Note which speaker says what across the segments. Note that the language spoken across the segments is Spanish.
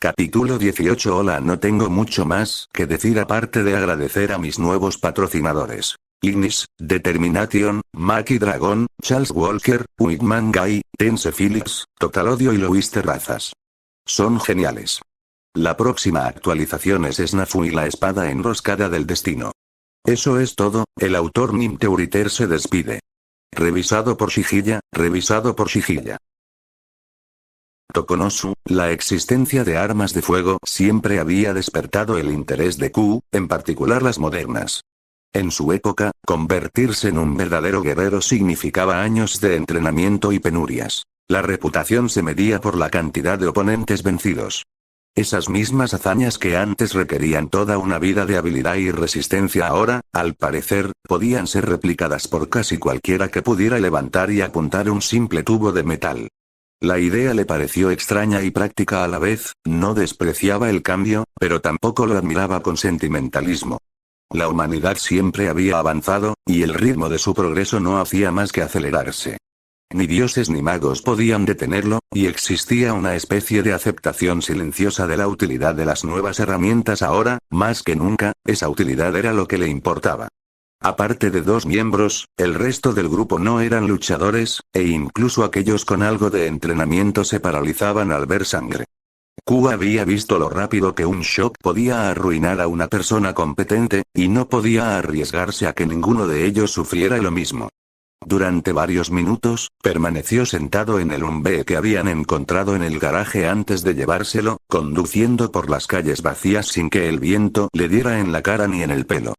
Speaker 1: Capítulo 18. Hola, no tengo mucho más que decir aparte de agradecer a mis nuevos patrocinadores. Ignis, Determination, Maki Dragon, Charles Walker, Wigman Guy, Tense Felix, Total Odio y Luis Terrazas. Son geniales. La próxima actualización es Snafu y la espada enroscada del destino. Eso es todo. El autor Nim Teuriter se despide. Revisado por Shihilla. Tokonosu, la existencia de armas de fuego siempre había despertado el interés de Q, en particular las modernas. En su época, convertirse en un verdadero guerrero significaba años de entrenamiento y penurias. La reputación se medía por la cantidad de oponentes vencidos. Esas mismas hazañas que antes requerían toda una vida de habilidad y resistencia ahora, al parecer, podían ser replicadas por casi cualquiera que pudiera levantar y apuntar un simple tubo de metal. La idea le pareció extraña y práctica a la vez, no despreciaba el cambio, pero tampoco lo admiraba con sentimentalismo. La humanidad siempre había avanzado, y el ritmo de su progreso no hacía más que acelerarse. Ni dioses ni magos podían detenerlo, y existía una especie de aceptación silenciosa de la utilidad de las nuevas herramientas ahora, más que nunca, esa utilidad era lo que le importaba. Aparte de 2 miembros, el resto del grupo no eran luchadores, e incluso aquellos con algo de entrenamiento se paralizaban al ver sangre. Q había visto lo rápido que un shock podía arruinar a una persona competente, y no podía arriesgarse a que ninguno de ellos sufriera lo mismo. Durante varios minutos, permaneció sentado en el Humvee que habían encontrado en el garaje antes de llevárselo, conduciendo por las calles vacías sin que el viento le diera en la cara ni en el pelo.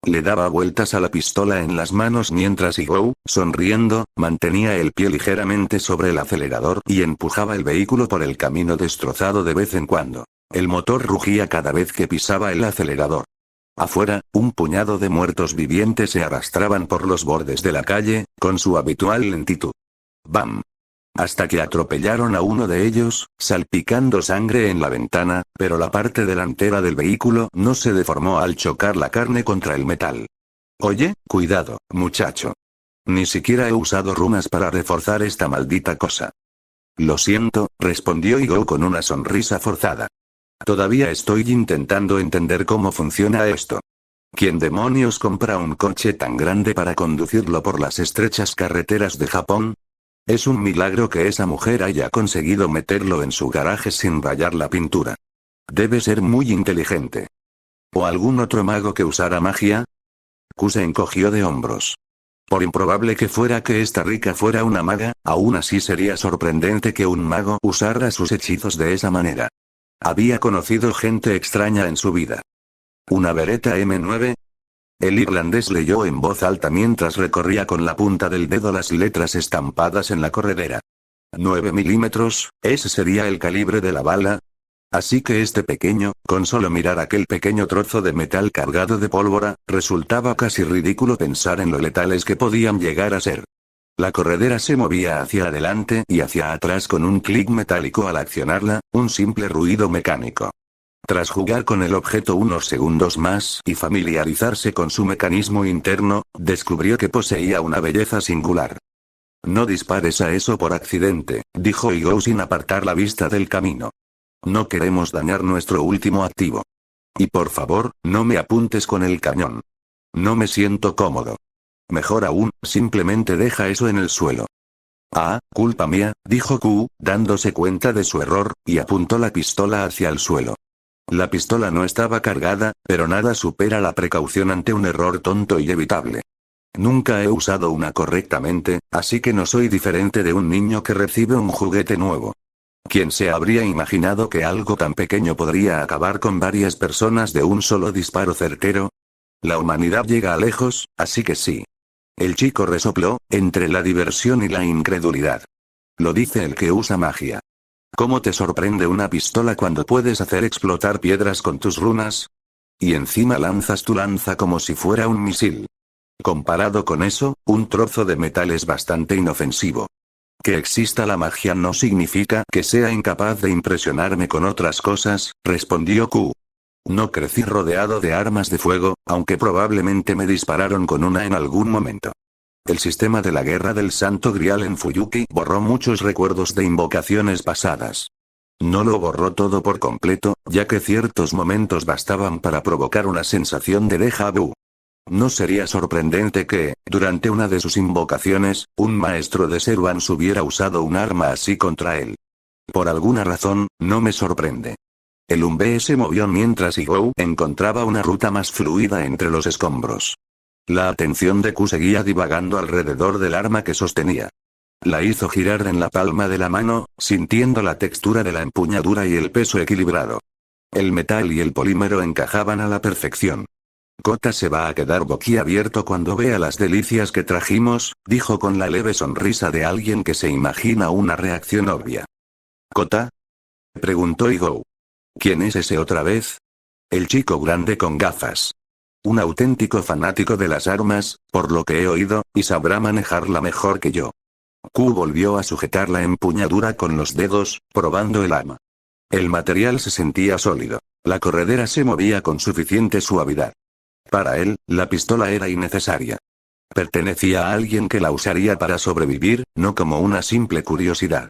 Speaker 1: Le daba vueltas a la pistola en las manos mientras Igou, sonriendo, mantenía el pie ligeramente sobre el acelerador y empujaba el vehículo por el camino destrozado de vez en cuando. El motor rugía cada vez que pisaba el acelerador. Afuera, un puñado de muertos vivientes se arrastraban por los bordes de la calle, con su habitual lentitud. ¡Bam! Hasta que atropellaron a uno de ellos, salpicando sangre en la ventana, pero la parte delantera del vehículo no se deformó al chocar la carne contra el metal. Oye, cuidado, muchacho. Ni siquiera he usado runas para reforzar esta maldita cosa. Lo siento, respondió Igou con una sonrisa forzada. Todavía estoy intentando entender cómo funciona esto. ¿Quién demonios compra un coche tan grande para conducirlo por las estrechas carreteras de Japón? Es un milagro que esa mujer haya conseguido meterlo en su garaje sin rayar la pintura. Debe ser muy inteligente. ¿O algún otro mago que usara magia? Q se encogió de hombros. Por improbable que fuera que esta rica fuera una maga, aún así sería sorprendente que un mago usara sus hechizos de esa manera. Había conocido gente extraña en su vida. ¿Una Beretta M9? El irlandés leyó en voz alta mientras recorría con la punta del dedo las letras estampadas en la corredera. 9 milímetros, ese sería el calibre de la bala. Así que este pequeño, con solo mirar aquel pequeño trozo de metal cargado de pólvora, resultaba casi ridículo pensar en lo letales que podían llegar a ser. La corredera se movía hacia adelante y hacia atrás con un clic metálico al accionarla, un simple ruido mecánico. Tras jugar con el objeto unos segundos más y familiarizarse con su mecanismo interno, descubrió que poseía una belleza singular. No dispares a eso por accidente, dijo Igou sin apartar la vista del camino. No queremos dañar nuestro último activo. Y por favor, no me apuntes con el cañón. No me siento cómodo. Mejor aún, simplemente deja eso en el suelo. Ah, culpa mía, dijo Q, dándose cuenta de su error, y apuntó la pistola hacia el suelo. La pistola no estaba cargada, pero nada supera la precaución ante un error tonto y evitable. Nunca he usado una correctamente, así que no soy diferente de un niño que recibe un juguete nuevo. ¿Quién se habría imaginado que algo tan pequeño podría acabar con varias personas de un solo disparo certero? La humanidad llega lejos, así que sí. El chico resopló, entre la diversión y la incredulidad. Lo dice el que usa magia. ¿Cómo te sorprende una pistola cuando puedes hacer explotar piedras con tus runas? Y encima lanzas tu lanza como si fuera un misil. Comparado con eso, un trozo de metal es bastante inofensivo. Que exista la magia no significa que sea incapaz de impresionarme con otras cosas, respondió Q. No crecí rodeado de armas de fuego, aunque probablemente me dispararon con una en algún momento. El sistema de la Guerra del Santo Grial en Fuyuki borró muchos recuerdos de invocaciones pasadas. No lo borró todo por completo, ya que ciertos momentos bastaban para provocar una sensación de déjà vu. No sería sorprendente que, durante una de sus invocaciones, un maestro de Servants hubiera usado un arma así contra él. Por alguna razón, no me sorprende. El Umbe se movió mientras Igou encontraba una ruta más fluida entre los escombros. La atención de Q seguía divagando alrededor del arma que sostenía. La hizo girar en la palma de la mano, sintiendo la textura de la empuñadura y el peso equilibrado. El metal y el polímero encajaban a la perfección. Kota se va a quedar boquiabierto cuando vea las delicias que trajimos, dijo con la leve sonrisa de alguien que se imagina una reacción obvia. ¿Kota?, preguntó Igou. ¿Quién es ese otra vez? El chico grande con gafas. Un auténtico fanático de las armas, por lo que he oído, y sabrá manejarla mejor que yo. Q volvió a sujetar la empuñadura con los dedos, probando el arma. El material se sentía sólido. La corredera se movía con suficiente suavidad. Para él, la pistola era innecesaria. Pertenecía a alguien que la usaría para sobrevivir, no como una simple curiosidad.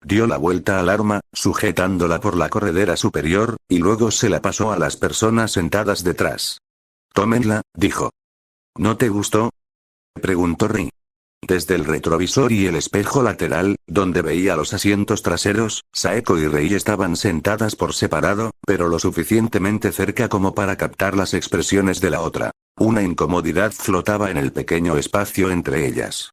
Speaker 1: Dio la vuelta al arma, sujetándola por la corredera superior, y luego se la pasó a las personas sentadas detrás. Tómenla, dijo. ¿No te gustó?, preguntó Ri. Desde el retrovisor y el espejo lateral, donde veía los asientos traseros, Saeko y Rei estaban sentadas por separado, pero lo suficientemente cerca como para captar las expresiones de la otra. Una incomodidad flotaba en el pequeño espacio entre ellas.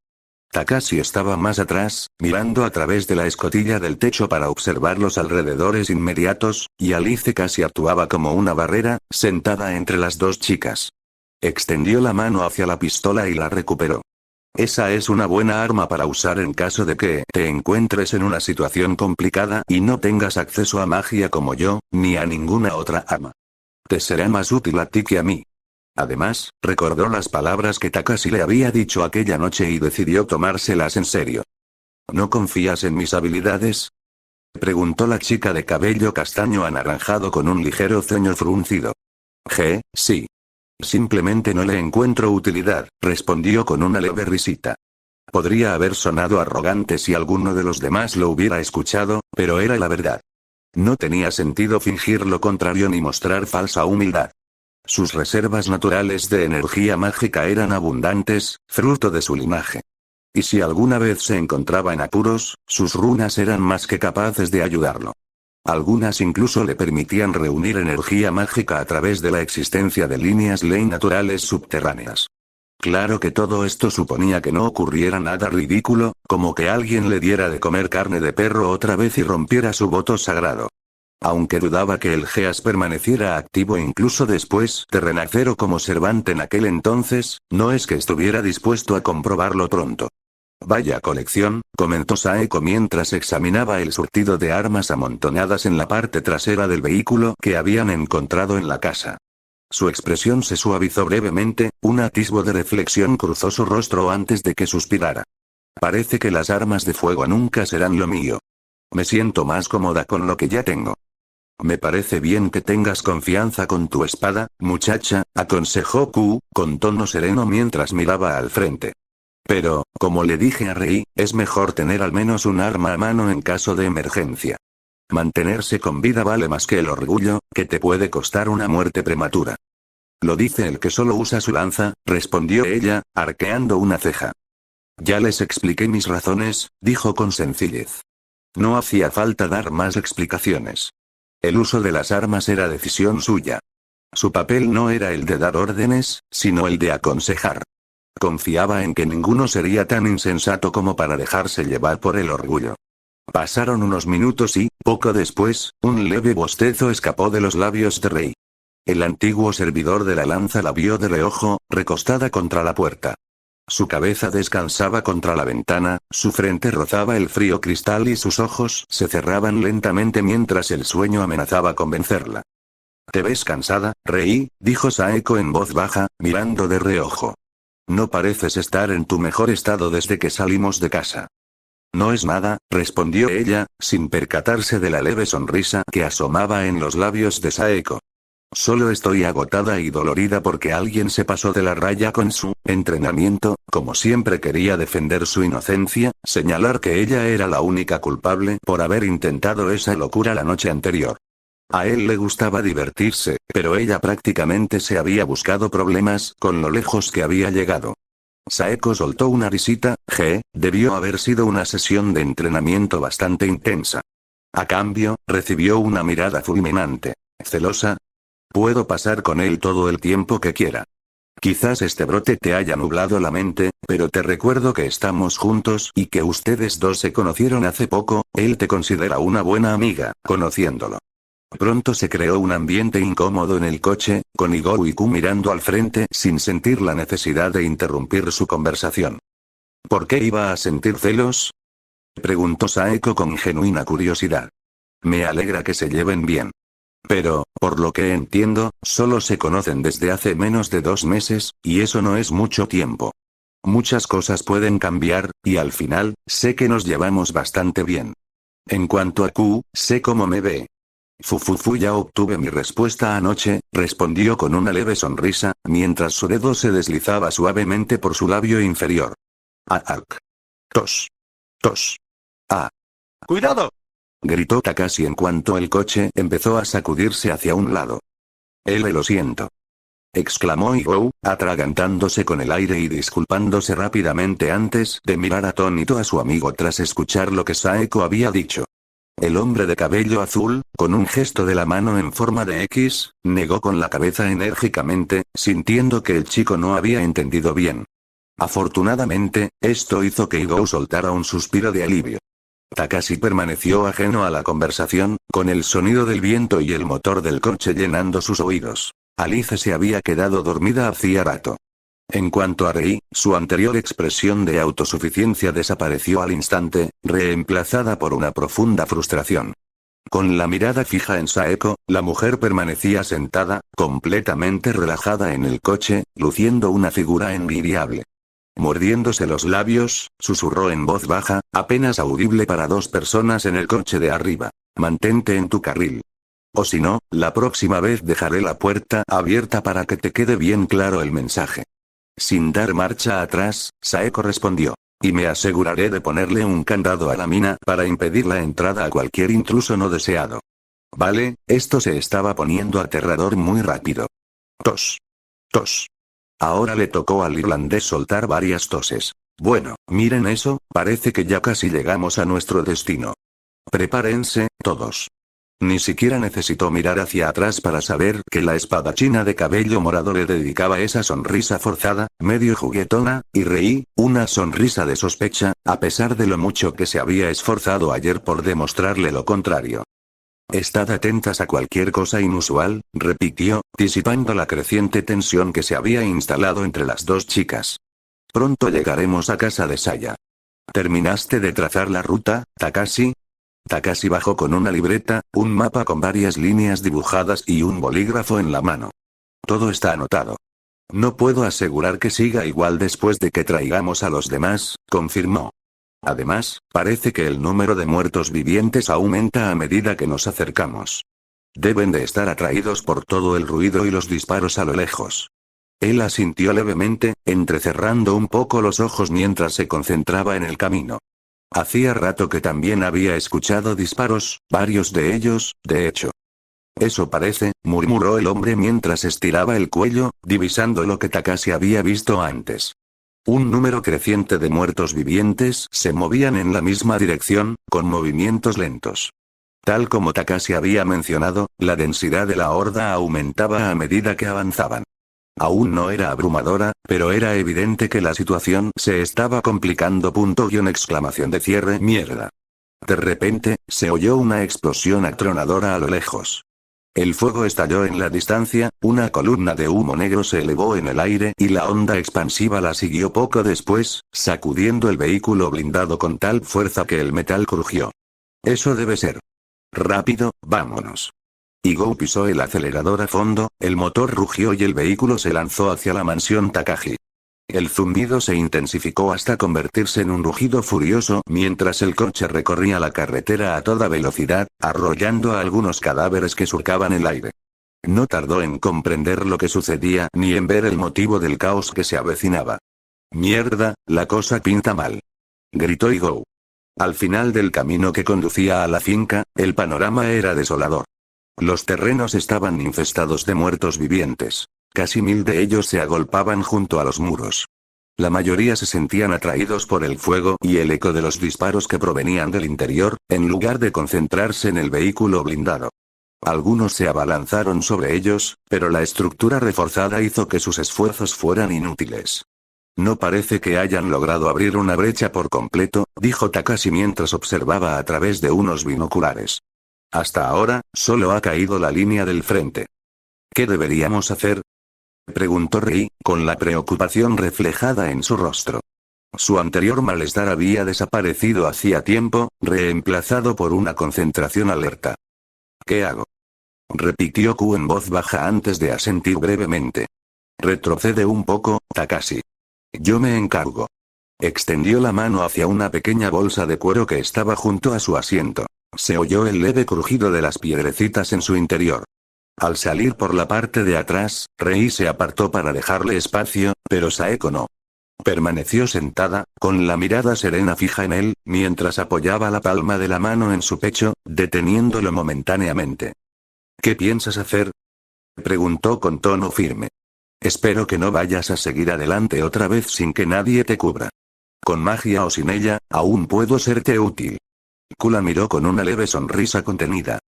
Speaker 1: Takashi estaba más atrás, mirando a través de la escotilla del techo para observar los alrededores inmediatos, y Alice casi actuaba como una barrera, sentada entre las dos chicas. Extendió la mano hacia la pistola y la recuperó. Esa es una buena arma para usar en caso de que te encuentres en una situación complicada y no tengas acceso a magia como yo, ni a ninguna otra arma. Te será más útil a ti que a mí. Además, recordó las palabras que Takashi le había dicho aquella noche y decidió tomárselas en serio. ¿No confías en mis habilidades?, preguntó la chica de cabello castaño anaranjado con un ligero ceño fruncido. Sí. Simplemente no le encuentro utilidad, respondió con una leve risita. Podría haber sonado arrogante si alguno de los demás lo hubiera escuchado, pero era la verdad. No tenía sentido fingir lo contrario ni mostrar falsa humildad. Sus reservas naturales de energía mágica eran abundantes, fruto de su linaje. Y si alguna vez se encontraba en apuros, sus runas eran más que capaces de ayudarlo. Algunas incluso le permitían reunir energía mágica a través de la existencia de líneas ley naturales subterráneas. Claro que todo esto suponía que no ocurriera nada ridículo, como que alguien le diera de comer carne de perro otra vez y rompiera su voto sagrado. Aunque dudaba que el Geas permaneciera activo incluso después de renacer o como Servante en aquel entonces, no es que estuviera dispuesto a comprobarlo pronto. Vaya colección, comentó Saeko mientras examinaba el surtido de armas amontonadas en la parte trasera del vehículo que habían encontrado en la casa. Su expresión se suavizó brevemente, un atisbo de reflexión cruzó su rostro antes de que suspirara. Parece que las armas de fuego nunca serán lo mío. Me siento más cómoda con lo que ya tengo. Me parece bien que tengas confianza con tu espada, muchacha, aconsejó Q, con tono sereno mientras miraba al frente. Pero, como le dije a Rei, es mejor tener al menos un arma a mano en caso de emergencia. Mantenerse con vida vale más que el orgullo, que te puede costar una muerte prematura. Lo dice el que solo usa su lanza, respondió ella, arqueando una ceja. Ya les expliqué mis razones, dijo con sencillez. No hacía falta dar más explicaciones. El uso de las armas era decisión suya. Su papel no era el de dar órdenes, sino el de aconsejar. Confiaba en que ninguno sería tan insensato como para dejarse llevar por el orgullo. Pasaron unos minutos y, poco después, un leve bostezo escapó de los labios de Rei. El antiguo servidor de la lanza la vio de reojo, recostada contra la puerta. Su cabeza descansaba contra la ventana, su frente rozaba el frío cristal y sus ojos se cerraban lentamente mientras el sueño amenazaba con vencerla. ¿Te ves cansada, Rei?, dijo Saeko en voz baja, mirando de reojo. No pareces estar en tu mejor estado desde que salimos de casa. No es nada, respondió ella, sin percatarse de la leve sonrisa que asomaba en los labios de Saeko. Solo estoy agotada y dolorida porque alguien se pasó de la raya con su entrenamiento, como siempre quería defender su inocencia, señalar que ella era la única culpable por haber intentado esa locura la noche anterior. A él le gustaba divertirse, pero ella prácticamente se había buscado problemas con lo lejos que había llegado. Saeko soltó una risita, debió haber sido una sesión de entrenamiento bastante intensa. A cambio, recibió una mirada fulminante. ¿Celosa? Puedo pasar con él todo el tiempo que quiera. Quizás este brote te haya nublado la mente, pero te recuerdo que estamos juntos y que ustedes dos se conocieron hace poco, él te considera una buena amiga, conociéndolo. Pronto se creó un ambiente incómodo en el coche, con Igou y Ku mirando al frente sin sentir la necesidad de interrumpir su conversación. ¿Por qué iba a sentir celos? Preguntó Saeko con genuina curiosidad. Me alegra que se lleven bien. Pero, por lo que entiendo, solo se conocen desde hace menos de 2 meses, y eso no es mucho tiempo. Muchas cosas pueden cambiar, y al final, sé que nos llevamos bastante bien. En cuanto a Ku, sé cómo me ve. Ya obtuve mi respuesta anoche, respondió con una leve sonrisa, mientras su dedo se deslizaba suavemente por su labio inferior. Tos. Tos. ¡Cuidado! Gritó Takashi en cuanto el coche empezó a sacudirse hacia un lado. Lo siento. Exclamó Igou, atragantándose con el aire y disculpándose rápidamente antes de mirar atónito a su amigo tras escuchar lo que Saeko había dicho. El hombre de cabello azul, con un gesto de la mano en forma de X, negó con la cabeza enérgicamente, sintiendo que el chico no había entendido bien. Afortunadamente, esto hizo que Igou soltara un suspiro de alivio. Takashi permaneció ajeno a la conversación, con el sonido del viento y el motor del coche llenando sus oídos. Alice se había quedado dormida hacía rato. En cuanto a Rei, su anterior expresión de autosuficiencia desapareció al instante, reemplazada por una profunda frustración. Con la mirada fija en Saeko, la mujer permanecía sentada, completamente relajada en el coche, luciendo una figura envidiable. Mordiéndose los labios, susurró en voz baja, apenas audible para 2 personas en el coche de arriba. Mantente en tu carril. O si no, la próxima vez dejaré la puerta abierta para que te quede bien claro el mensaje. Sin dar marcha atrás, Saeko respondió. Y me aseguraré de ponerle un candado a la mina para impedir la entrada a cualquier intruso no deseado. Vale, esto se estaba poniendo aterrador muy rápido. Tos. Tos. Ahora le tocó al irlandés soltar varias toses. Bueno, miren eso, parece que ya casi llegamos a nuestro destino. Prepárense, todos. Ni siquiera necesitó mirar hacia atrás para saber que la espadachina de cabello morado le dedicaba esa sonrisa forzada, medio juguetona, y Rei, una sonrisa de sospecha, a pesar de lo mucho que se había esforzado ayer por demostrarle lo contrario. Estad atentas a cualquier cosa inusual, repitió, disipando la creciente tensión que se había instalado entre las 2 chicas. Pronto llegaremos a casa de Saya. ¿Terminaste de trazar la ruta, Takashi? Takashi bajó con una libreta, un mapa con varias líneas dibujadas y un bolígrafo en la mano. Todo está anotado. No puedo asegurar que siga igual después de que traigamos a los demás, confirmó. Además, parece que el número de muertos vivientes aumenta a medida que nos acercamos. Deben de estar atraídos por todo el ruido y los disparos a lo lejos. Él asintió levemente, entrecerrando un poco los ojos mientras se concentraba en el camino. Hacía rato que también había escuchado disparos, varios de ellos, de hecho. Eso parece, murmuró el hombre mientras estiraba el cuello, divisando lo que Takashi había visto antes. Un número creciente de muertos vivientes se movían en la misma dirección, con movimientos lentos. Tal como Takashi había mencionado, la densidad de la horda aumentaba a medida que avanzaban. Aún no era abrumadora, pero era evidente que la situación se estaba complicando. Mierda. De repente, se oyó una explosión atronadora a lo lejos. El fuego estalló en la distancia, una columna de humo negro se elevó en el aire y la onda expansiva la siguió poco después, sacudiendo el vehículo blindado con tal fuerza que el metal crujió. Eso debe ser. Rápido, vámonos. Igou pisó el acelerador a fondo, el motor rugió y el vehículo se lanzó hacia la mansión Takagi. El zumbido se intensificó hasta convertirse en un rugido furioso mientras el coche recorría la carretera a toda velocidad, arrollando a algunos cadáveres que surcaban el aire. No tardó en comprender lo que sucedía ni en ver el motivo del caos que se avecinaba. «Mierda, la cosa pinta mal», gritó Igou. Al final del camino que conducía a la finca, el panorama era desolador. Los terrenos estaban infestados de muertos vivientes. Casi 1000 de ellos se agolpaban junto a los muros. La mayoría se sentían atraídos por el fuego y el eco de los disparos que provenían del interior, en lugar de concentrarse en el vehículo blindado. Algunos se abalanzaron sobre ellos, pero la estructura reforzada hizo que sus esfuerzos fueran inútiles. «No parece que hayan logrado abrir una brecha por completo», dijo Takashi mientras observaba a través de unos binoculares. «Hasta ahora, solo ha caído la línea del frente. ¿Qué deberíamos hacer?», preguntó Rei, con la preocupación reflejada en su rostro. Su anterior malestar había desaparecido hacía tiempo, reemplazado por una concentración alerta. «¿Qué hago?», repitió Q en voz baja antes de asentir brevemente. «Retrocede un poco, Takashi. Yo me encargo». Extendió la mano hacia una pequeña bolsa de cuero que estaba junto a su asiento. Se oyó el leve crujido de las piedrecitas en su interior. Al salir por la parte de atrás, Rei se apartó para dejarle espacio, pero Saeko no. Permaneció sentada, con la mirada serena fija en él, mientras apoyaba la palma de la mano en su pecho, deteniéndolo momentáneamente. «¿Qué piensas hacer?», preguntó con tono firme. «Espero que no vayas a seguir adelante otra vez sin que nadie te cubra. Con magia o sin ella, aún puedo serte útil». Kula miró con una leve sonrisa contenida.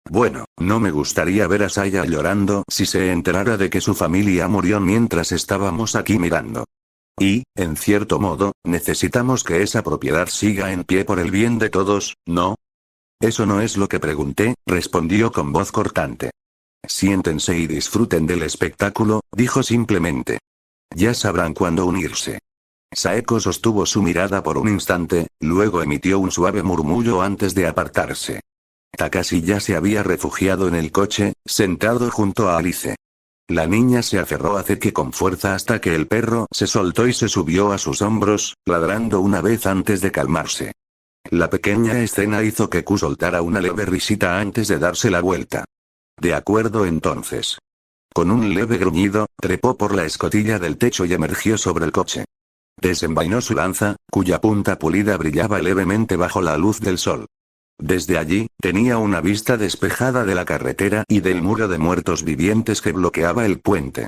Speaker 1: «Bueno, no me gustaría ver a Saya llorando si se enterara de que su familia murió mientras estábamos aquí mirando. Y, en cierto modo, necesitamos que esa propiedad siga en pie por el bien de todos, ¿no?». «Eso no es lo que pregunté», respondió con voz cortante. «Siéntense y disfruten del espectáculo», dijo simplemente. «Ya sabrán cuándo unirse». Saeko sostuvo su mirada por un instante, luego emitió un suave murmullo antes de apartarse. Takashi ya se había refugiado en el coche, sentado junto a Alice. La niña se aferró a Zeki con fuerza hasta que el perro se soltó y se subió a sus hombros, ladrando una vez antes de calmarse. La pequeña escena hizo que Q soltara una leve risita antes de darse la vuelta. «De acuerdo entonces». Con un leve gruñido, trepó por la escotilla del techo y emergió sobre el coche. Desenvainó su lanza, cuya punta pulida brillaba levemente bajo la luz del sol. Desde allí, tenía una vista despejada de la carretera y del muro de muertos vivientes que bloqueaba el puente.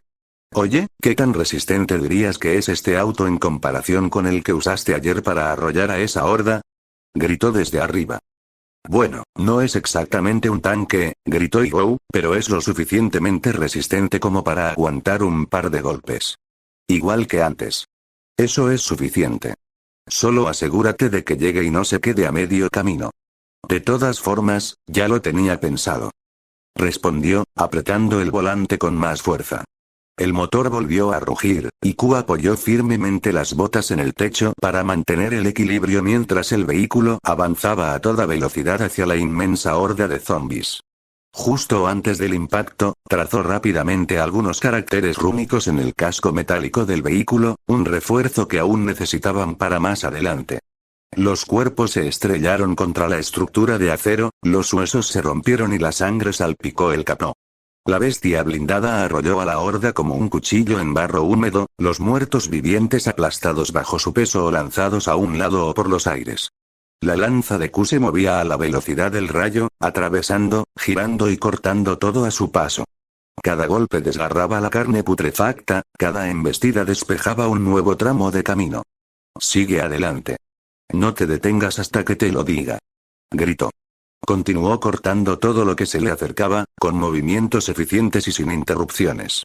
Speaker 1: «Oye, ¿qué tan resistente dirías que es este auto en comparación con el que usaste ayer para arrollar a esa horda?», gritó desde arriba. «Bueno, no es exactamente un tanque», gritó Igou, «pero es lo suficientemente resistente como para aguantar un par de golpes. Igual que antes. Eso es suficiente. Solo asegúrate de que llegue y no se quede a medio camino». «De todas formas, ya lo tenía pensado», respondió, apretando el volante con más fuerza. El motor volvió a rugir, y Q apoyó firmemente las botas en el techo para mantener el equilibrio mientras el vehículo avanzaba a toda velocidad hacia la inmensa horda de zombies. Justo antes del impacto, trazó rápidamente algunos caracteres rúnicos en el casco metálico del vehículo, un refuerzo que aún necesitaban para más adelante. Los cuerpos se estrellaron contra la estructura de acero, los huesos se rompieron y la sangre salpicó el capó. La bestia blindada arrolló a la horda como un cuchillo en barro húmedo, los muertos vivientes aplastados bajo su peso o lanzados a un lado o por los aires. La lanza de Q se movía a la velocidad del rayo, atravesando, girando y cortando todo a su paso. Cada golpe desgarraba la carne putrefacta, cada embestida despejaba un nuevo tramo de camino. «Sigue adelante. No te detengas hasta que te lo diga», gritó. Continuó cortando todo lo que se le acercaba, con movimientos eficientes y sin interrupciones.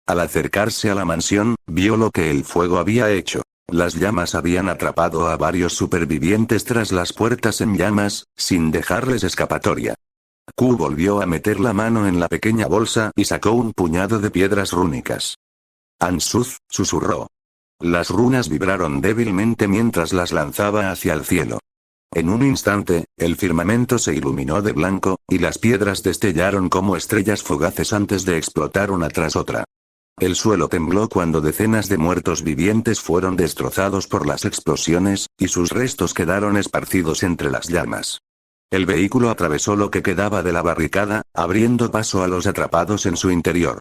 Speaker 1: Al acercarse a la mansión, vio lo que el fuego había hecho. Las llamas habían atrapado a varios supervivientes tras las puertas en llamas, sin dejarles escapatoria. Q volvió a meter la mano en la pequeña bolsa y sacó un puñado de piedras rúnicas. «Ansuz», susurró. Las runas vibraron débilmente mientras las lanzaba hacia el cielo. En un instante, el firmamento se iluminó de blanco, y las piedras destellaron como estrellas fugaces antes de explotar una tras otra. El suelo tembló cuando decenas de muertos vivientes fueron destrozados por las explosiones, y sus restos quedaron esparcidos entre las llamas. El vehículo atravesó lo que quedaba de la barricada, abriendo paso a los atrapados en su interior.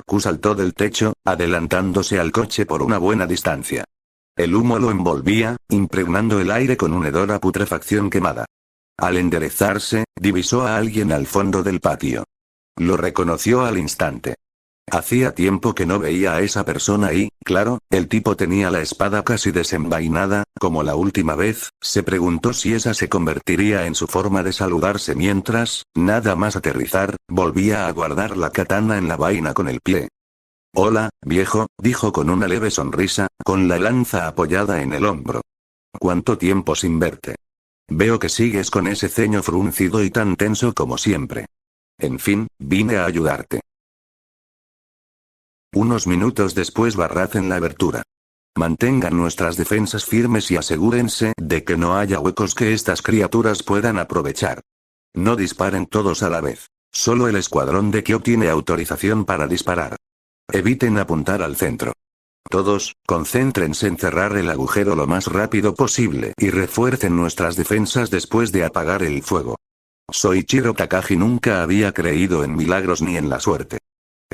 Speaker 1: Q saltó del techo, adelantándose al coche por una buena distancia. El humo lo envolvía, impregnando el aire con un hedor a putrefacción quemada. Al enderezarse, divisó a alguien al fondo del patio. Lo reconoció al instante. Hacía tiempo que no veía a esa persona y, claro, el tipo tenía la espada casi desenvainada, como la última vez. Se preguntó si esa se convertiría en su forma de saludarse mientras, nada más aterrizar, volvía a guardar la katana en la vaina con el pie. «Hola, viejo», dijo con una leve sonrisa, con la lanza apoyada en el hombro. «¿Cuánto tiempo sin verte? Veo que sigues con ese ceño fruncido y tan tenso como siempre. En fin, vine a ayudarte». Unos minutos después, Barraz en la abertura. «Mantengan nuestras defensas firmes y asegúrense de que no haya huecos que estas criaturas puedan aprovechar. No disparen todos a la vez. Solo el escuadrón de Kyo tiene autorización para disparar. Eviten apuntar al centro. Todos, concéntrense en cerrar el agujero lo más rápido posible y refuercen nuestras defensas después de apagar el fuego». Soichiro Takagi nunca había creído en milagros ni en la suerte.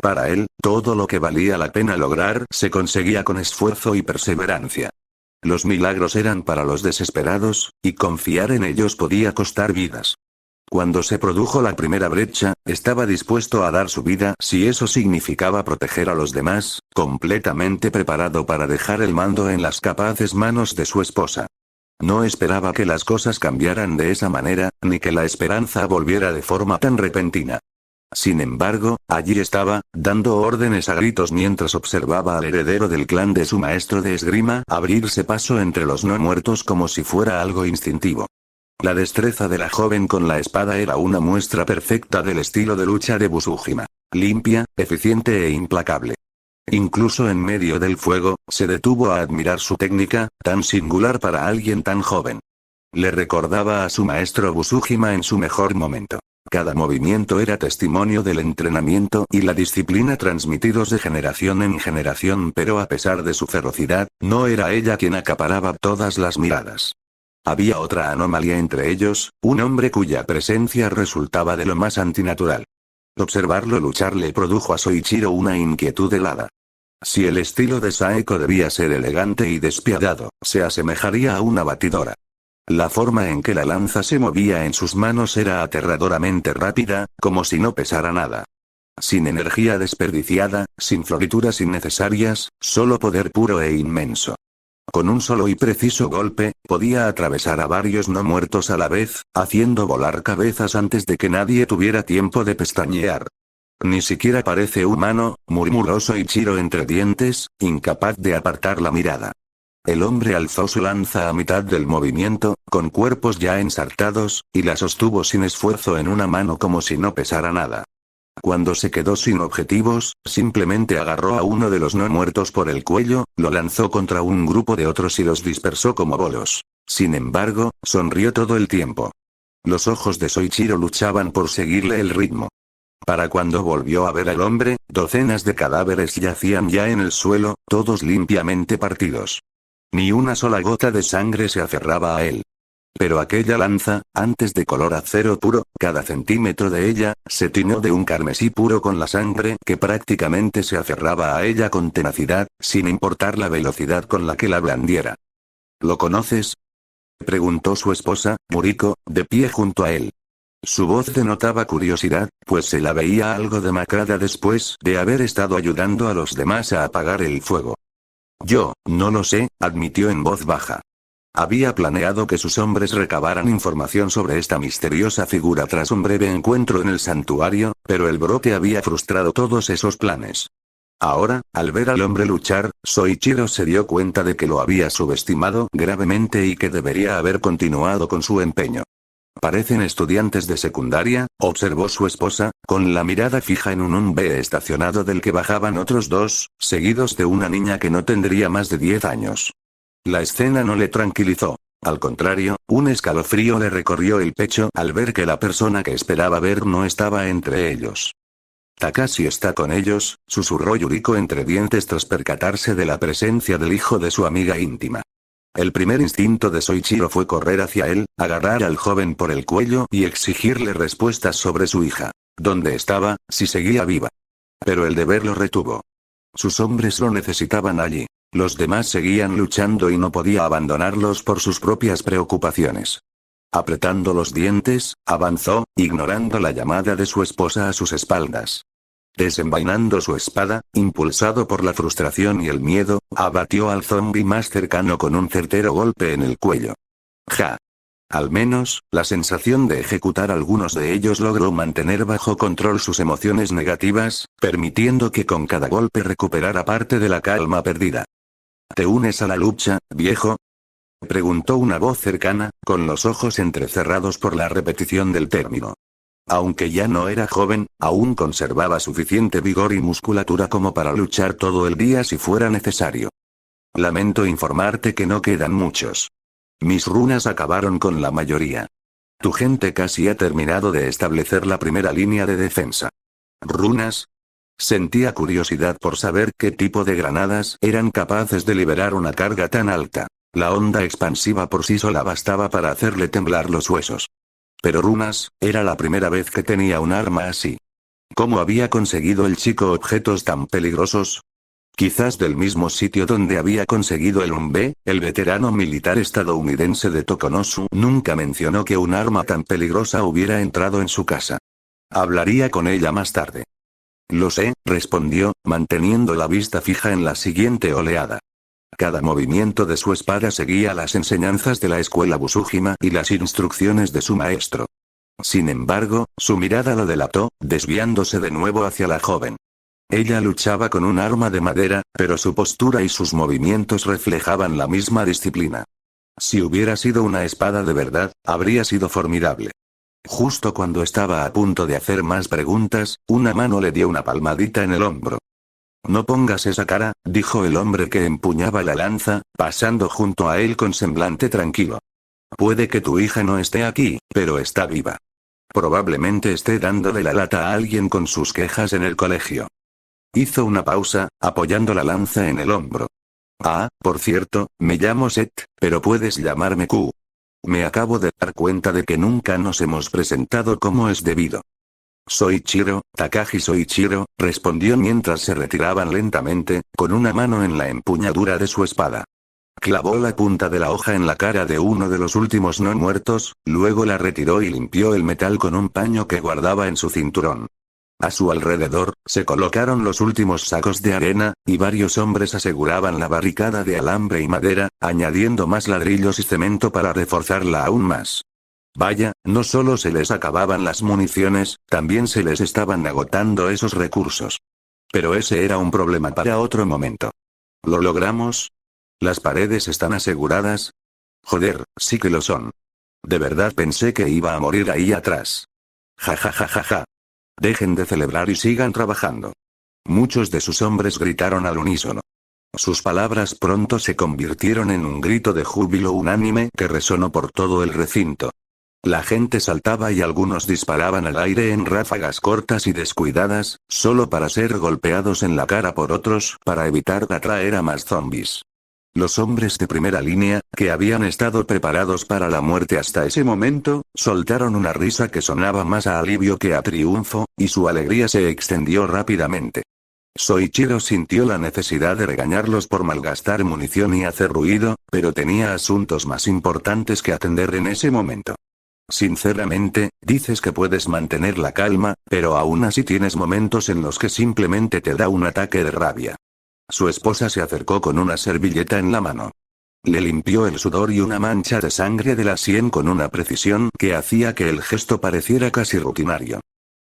Speaker 1: Para él, todo lo que valía la pena lograr se conseguía con esfuerzo y perseverancia. Los milagros eran para los desesperados, y confiar en ellos podía costar vidas. Cuando se produjo la primera brecha, estaba dispuesto a dar su vida si eso significaba proteger a los demás, completamente preparado para dejar el mando en las capaces manos de su esposa. No esperaba que las cosas cambiaran de esa manera, ni que la esperanza volviera de forma tan repentina. Sin embargo, allí estaba, dando órdenes a gritos mientras observaba al heredero del clan de su maestro de esgrima abrirse paso entre los no muertos como si fuera algo instintivo. La destreza de la joven con la espada era una muestra perfecta del estilo de lucha de Busujima. Limpia, eficiente e implacable. Incluso en medio del fuego, se detuvo a admirar su técnica, tan singular para alguien tan joven. Le recordaba a su maestro Busujima en su mejor momento. Cada movimiento era testimonio del entrenamiento y la disciplina transmitidos de generación en generación, pero a pesar de su ferocidad, no era ella quien acaparaba todas las miradas. Había otra anomalía entre ellos, un hombre cuya presencia resultaba de lo más antinatural. Observarlo luchar le produjo a Soichiro una inquietud helada. Si el estilo de Saeko debía ser elegante y despiadado, se asemejaría a una batidora. La forma en que la lanza se movía en sus manos era aterradoramente rápida, como si no pesara nada. Sin energía desperdiciada, sin florituras innecesarias, solo poder puro e inmenso. Con un solo y preciso golpe, podía atravesar a varios no muertos a la vez, haciendo volar cabezas antes de que nadie tuviera tiempo de pestañear. «Ni siquiera parece humano», murmuró Soichiro entre dientes, incapaz de apartar la mirada. El hombre alzó su lanza a mitad del movimiento, con cuerpos ya ensartados, y la sostuvo sin esfuerzo en una mano como si no pesara nada. Cuando se quedó sin objetivos, simplemente agarró a uno de los no muertos por el cuello, lo lanzó contra un grupo de otros y los dispersó como bolos. Sin embargo, sonrió todo el tiempo. Los ojos de Soichiro luchaban por seguirle el ritmo. Para cuando volvió a ver al hombre, docenas de cadáveres yacían ya en el suelo, todos limpiamente partidos. Ni una sola gota de sangre se aferraba a él. Pero aquella lanza, antes de color acero puro, cada centímetro de ella, se tiñó de un carmesí puro con la sangre que prácticamente se aferraba a ella con tenacidad, sin importar la velocidad con la que la blandiera. ¿Lo conoces?, preguntó su esposa, Muriko, de pie junto a él. Su voz denotaba curiosidad, pues se la veía algo demacrada después de haber estado ayudando a los demás a apagar el fuego. «Yo, no lo sé», admitió en voz baja. Había planeado que sus hombres recabaran información sobre esta misteriosa figura tras un breve encuentro en el santuario, pero el brote había frustrado todos esos planes. Ahora, al ver al hombre luchar, Soichiro se dio cuenta de que lo había subestimado gravemente y que debería haber continuado con su empeño. «Parecen estudiantes de secundaria», observó su esposa, con la mirada fija en un hombre estacionado del que bajaban otros dos, seguidos de una niña que no tendría más de 10 años. La escena no le tranquilizó. Al contrario, un escalofrío le recorrió el pecho al ver que la persona que esperaba ver no estaba entre ellos. «Takashi está con ellos», susurró Yuriko entre dientes tras percatarse de la presencia del hijo de su amiga íntima. El primer instinto de Soichiro fue correr hacia él, agarrar al joven por el cuello y exigirle respuestas sobre su hija. ¿Dónde estaba, si seguía viva? Pero el deber lo retuvo. Sus hombres lo necesitaban allí. Los demás seguían luchando y no podía abandonarlos por sus propias preocupaciones. Apretando los dientes, avanzó, ignorando la llamada de su esposa a sus espaldas. Desenvainando su espada, impulsado por la frustración y el miedo, abatió al zombi más cercano con un certero golpe en el cuello. ¡Ja! Al menos, la sensación de ejecutar algunos de ellos logró mantener bajo control sus emociones negativas, permitiendo que con cada golpe recuperara parte de la calma perdida. ¿Te unes a la lucha, viejo?, preguntó una voz cercana, con los ojos entrecerrados por la repetición del término. Aunque ya no era joven, aún conservaba suficiente vigor y musculatura como para luchar todo el día si fuera necesario. Lamento informarte que no quedan muchos. Mis runas acabaron con la mayoría. Tu gente casi ha terminado de establecer la primera línea de defensa. ¿Runas? Sentía curiosidad por saber qué tipo de granadas eran capaces de liberar una carga tan alta. La onda expansiva por sí sola bastaba para hacerle temblar los huesos. Pero runas, era la primera vez que tenía un arma así. ¿Cómo había conseguido el chico objetos tan peligrosos? Quizás del mismo sitio donde había conseguido el Umbe, el veterano militar estadounidense de Tokonosu nunca mencionó que un arma tan peligrosa hubiera entrado en su casa. Hablaría con ella más tarde. Lo sé, respondió, manteniendo la vista fija en la siguiente oleada. Cada movimiento de su espada seguía las enseñanzas de la escuela Busujima y las instrucciones de su maestro. Sin embargo, su mirada lo delató, desviándose de nuevo hacia la joven. Ella luchaba con un arma de madera, pero su postura y sus movimientos reflejaban la misma disciplina. Si hubiera sido una espada de verdad, habría sido formidable. Justo cuando estaba a punto de hacer más preguntas, una mano le dio una palmadita en el hombro. No pongas esa cara, dijo el hombre que empuñaba la lanza, pasando junto a él con semblante tranquilo. Puede que tu hija no esté aquí, pero está viva. Probablemente esté dándole la lata a alguien con sus quejas en el colegio. Hizo una pausa, apoyando la lanza en el hombro. Ah, por cierto, me llamo Seth, pero puedes llamarme Q. Me acabo de dar cuenta de que nunca nos hemos presentado como es debido. Soichiro, Takashi Soichiro, respondió mientras se retiraban lentamente, con una mano en la empuñadura de su espada. Clavó la punta de la hoja en la cara de uno de los últimos no muertos, luego la retiró y limpió el metal con un paño que guardaba en su cinturón. A su alrededor, se colocaron los últimos sacos de arena, y varios hombres aseguraban la barricada de alambre y madera, añadiendo más ladrillos y cemento para reforzarla aún más. Vaya, no solo se les acababan las municiones, también se les estaban agotando esos recursos. Pero ese era un problema para otro momento. ¿Lo logramos? ¿Las paredes están aseguradas? Joder, sí que lo son. De verdad pensé que iba a morir ahí atrás. Ja ja ja ja ja. Dejen de celebrar y sigan trabajando. Muchos de sus hombres gritaron al unísono. Sus palabras pronto se convirtieron en un grito de júbilo unánime que resonó por todo el recinto. La gente saltaba y algunos disparaban al aire en ráfagas cortas y descuidadas, solo para ser golpeados en la cara por otros, para evitar atraer a más zombies. Los hombres de primera línea, que habían estado preparados para la muerte hasta ese momento, soltaron una risa que sonaba más a alivio que a triunfo, y su alegría se extendió rápidamente. Soichiro sintió la necesidad de regañarlos por malgastar munición y hacer ruido, pero tenía asuntos más importantes que atender en ese momento. Sinceramente, dices que puedes mantener la calma, pero aún así tienes momentos en los que simplemente te da un ataque de rabia. Su esposa se acercó con una servilleta en la mano. Le limpió el sudor y una mancha de sangre de la sien con una precisión que hacía que el gesto pareciera casi rutinario.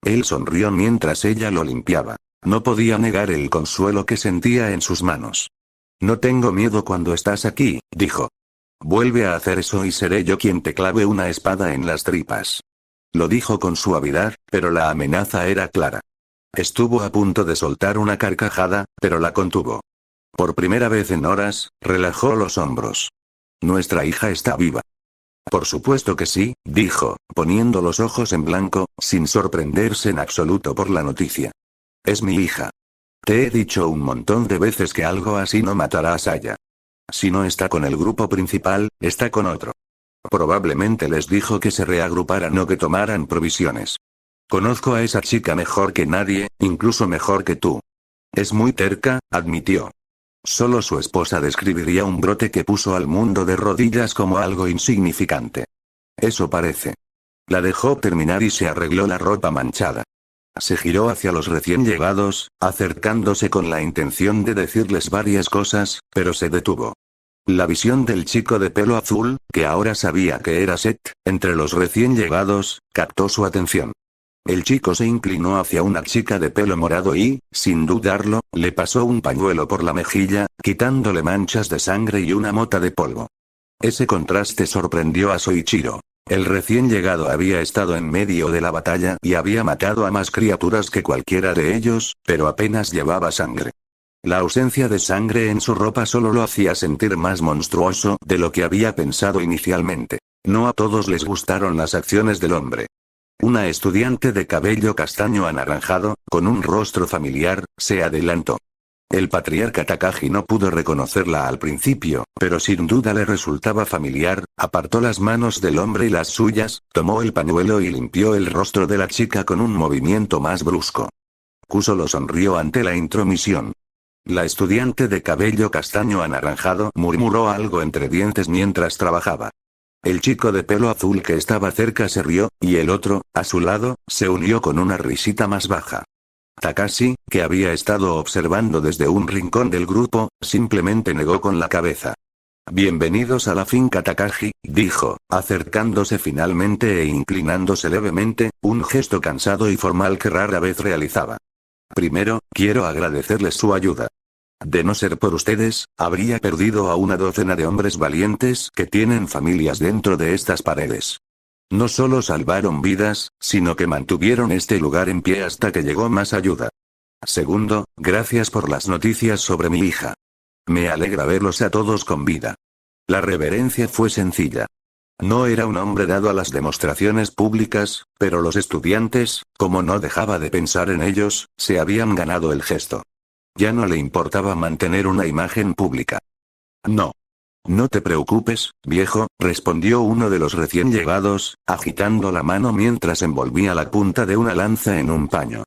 Speaker 1: Él sonrió mientras ella lo limpiaba. No podía negar el consuelo que sentía en sus manos. No tengo miedo cuando estás aquí, dijo. Vuelve a hacer eso y seré yo quien te clave una espada en las tripas. Lo dijo con suavidad, pero la amenaza era clara. Estuvo a punto de soltar una carcajada, pero la contuvo. Por primera vez en horas, relajó los hombros. Nuestra hija está viva. Por supuesto que sí, dijo, poniendo los ojos en blanco, sin sorprenderse en absoluto por la noticia. Es mi hija. Te he dicho un montón de veces que algo así no matará a Saya. Si no está con el grupo principal, está con otro. Probablemente les dijo que se reagruparan o que tomaran provisiones. Conozco a esa chica mejor que nadie, incluso mejor que tú. Es muy terca, admitió. Solo su esposa describiría un brote que puso al mundo de rodillas como algo insignificante. Eso parece. La dejó terminar y se arregló la ropa manchada. Se giró hacia los recién llegados, acercándose con la intención de decirles varias cosas, pero se detuvo. La visión del chico de pelo azul, que ahora sabía que era Seth, entre los recién llegados, captó su atención. El chico se inclinó hacia una chica de pelo morado y, sin dudarlo, le pasó un pañuelo por la mejilla, quitándole manchas de sangre y una mota de polvo. Ese contraste sorprendió a Soichiro. El recién llegado había estado en medio de la batalla y había matado a más criaturas que cualquiera de ellos, pero apenas llevaba sangre. La ausencia de sangre en su ropa solo lo hacía sentir más monstruoso de lo que había pensado inicialmente. No a todos les gustaron las acciones del hombre. Una estudiante de cabello castaño anaranjado, con un rostro familiar, se adelantó. El patriarca Takagi no pudo reconocerla al principio, pero sin duda le resultaba familiar. Apartó las manos del hombre y las suyas, tomó el pañuelo y limpió el rostro de la chica con un movimiento más brusco. Kuso lo sonrió ante la intromisión. La estudiante de cabello castaño anaranjado murmuró algo entre dientes mientras trabajaba. El chico de pelo azul que estaba cerca se rió, y el otro, a su lado, se unió con una risita más baja. Takashi, que había estado observando desde un rincón del grupo, simplemente negó con la cabeza. Bienvenidos a la finca Takagi, dijo, acercándose finalmente e inclinándose levemente, un gesto cansado y formal que rara vez realizaba. Primero, quiero agradecerles su ayuda. De no ser por ustedes, habría perdido a una docena de hombres valientes que tienen familias dentro de estas paredes. No solo salvaron vidas, sino que mantuvieron este lugar en pie hasta que llegó más ayuda. Segundo, gracias por las noticias sobre mi hija. Me alegra verlos a todos con vida. La reverencia fue sencilla. No era un hombre dado a las demostraciones públicas, pero los estudiantes, como no dejaba de pensar en ellos, se habían ganado el gesto. Ya no le importaba mantener una imagen pública. No. No te preocupes, viejo, respondió uno de los recién llegados, agitando la mano mientras envolvía la punta de una lanza en un paño.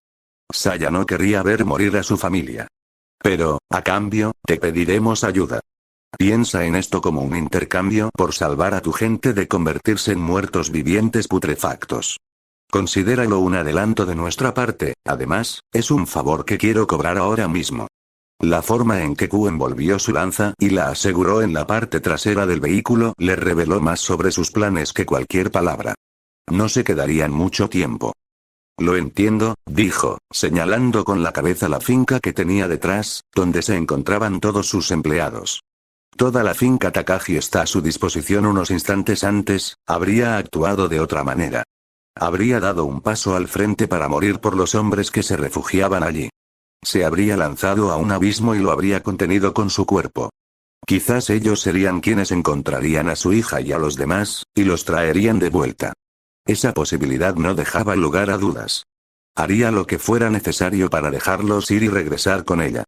Speaker 1: Saya no querría ver morir a su familia. Pero, a cambio, te pediremos ayuda. Piensa en esto como un intercambio por salvar a tu gente de convertirse en muertos vivientes putrefactos. Considéralo un adelanto de nuestra parte, además, es un favor que quiero cobrar ahora mismo. La forma en que Q envolvió su lanza y la aseguró en la parte trasera del vehículo le reveló más sobre sus planes que cualquier palabra. No se quedarían mucho tiempo. Lo entiendo, dijo, señalando con la cabeza la finca que tenía detrás, donde se encontraban todos sus empleados. Toda la finca Takagi está a su disposición. Unos instantes antes, habría actuado de otra manera. Habría dado un paso al frente para morir por los hombres que se refugiaban allí. Se habría lanzado a un abismo y lo habría contenido con su cuerpo. Quizás ellos serían quienes encontrarían a su hija y a los demás, y los traerían de vuelta. Esa posibilidad no dejaba lugar a dudas. Haría lo que fuera necesario para dejarlos ir y regresar con ella.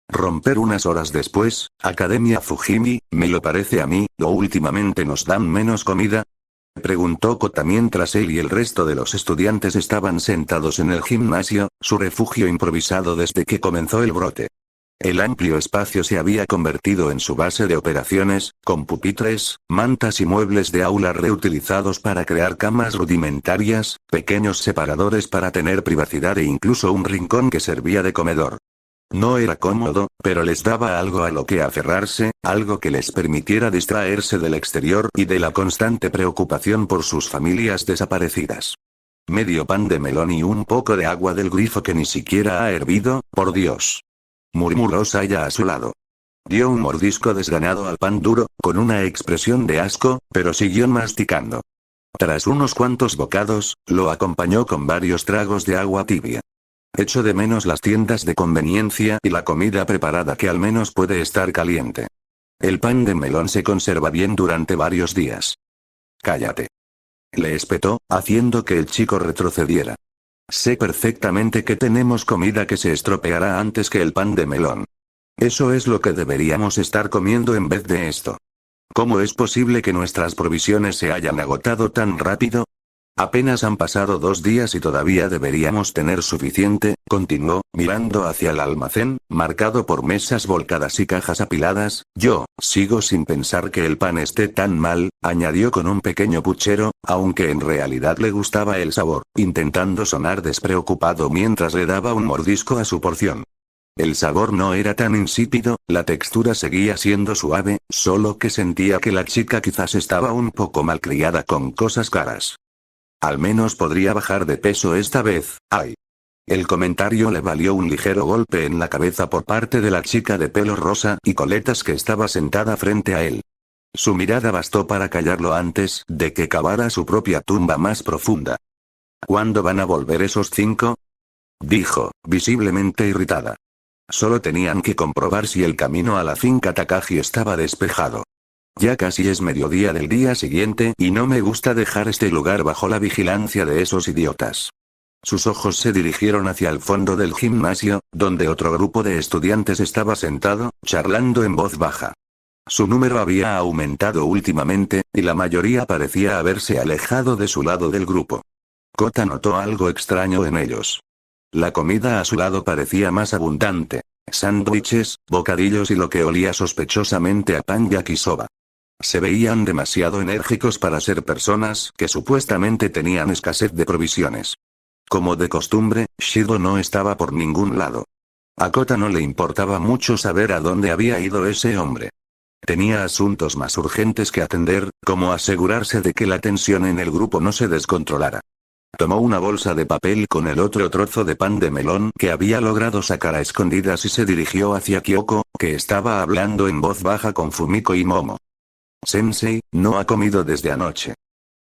Speaker 1: Romper unas horas después, Academia Fujimi, me lo parece a mí, ¿o últimamente nos dan menos comida? Preguntó Kota mientras él y el resto de los estudiantes estaban sentados en el gimnasio, su refugio improvisado desde que comenzó el brote. El amplio espacio se había convertido en su base de operaciones, con pupitres, mantas y muebles de aula reutilizados para crear camas rudimentarias, pequeños separadores para tener privacidad e incluso un rincón que servía de comedor. No era cómodo, pero les daba algo a lo que aferrarse, algo que les permitiera distraerse del exterior y de la constante preocupación por sus familias desaparecidas. Medio pan de melón y un poco de agua del grifo que ni siquiera ha hervido, por Dios. Murmuró Saya a su lado. Dio un mordisco desganado al pan duro, con una expresión de asco, pero siguió masticando. Tras unos cuantos bocados, lo acompañó con varios tragos de agua tibia. Echo de menos las tiendas de conveniencia y la comida preparada que al menos puede estar caliente. El pan de melón se conserva bien durante varios días. Cállate. Le espetó, haciendo que el chico retrocediera. Sé perfectamente que tenemos comida que se estropeará antes que el pan de melón. Eso es lo que deberíamos estar comiendo en vez de esto. ¿Cómo es posible que nuestras provisiones se hayan agotado tan rápido? Apenas han pasado 2 días y todavía deberíamos tener suficiente, continuó, mirando hacia el almacén, marcado por mesas volcadas y cajas apiladas. Yo, sigo sin pensar que el pan esté tan mal, añadió con un pequeño puchero, aunque en realidad le gustaba el sabor, intentando sonar despreocupado mientras le daba un mordisco a su porción. El sabor no era tan insípido, la textura seguía siendo suave, solo que sentía que la chica quizás estaba un poco malcriada con cosas caras. Al menos podría bajar de peso esta vez, ¡ay! El comentario le valió un ligero golpe en la cabeza por parte de la chica de pelo rosa y coletas que estaba sentada frente a él. Su mirada bastó para callarlo antes de que cavara su propia tumba más profunda. ¿Cuándo van a volver esos 5? Dijo, visiblemente irritada. Solo tenían que comprobar si el camino a la finca Takagi estaba despejado. Ya casi es mediodía del día siguiente y no me gusta dejar este lugar bajo la vigilancia de esos idiotas. Sus ojos se dirigieron hacia el fondo del gimnasio, donde otro grupo de estudiantes estaba sentado, charlando en voz baja. Su número había aumentado últimamente, y la mayoría parecía haberse alejado de su lado del grupo. Kota notó algo extraño en ellos. La comida a su lado parecía más abundante. Sándwiches, bocadillos y lo que olía sospechosamente a pan yakisoba. Se veían demasiado enérgicos para ser personas que supuestamente tenían escasez de provisiones. Como de costumbre, Shido no estaba por ningún lado. A Kota no le importaba mucho saber a dónde había ido ese hombre. Tenía asuntos más urgentes que atender, como asegurarse de que la tensión en el grupo no se descontrolara. Tomó una bolsa de papel con el otro trozo de pan de melón que había logrado sacar a escondidas y se dirigió hacia Kyoko, que estaba hablando en voz baja con Fumiko y Momo. Sensei, no ha comido desde anoche.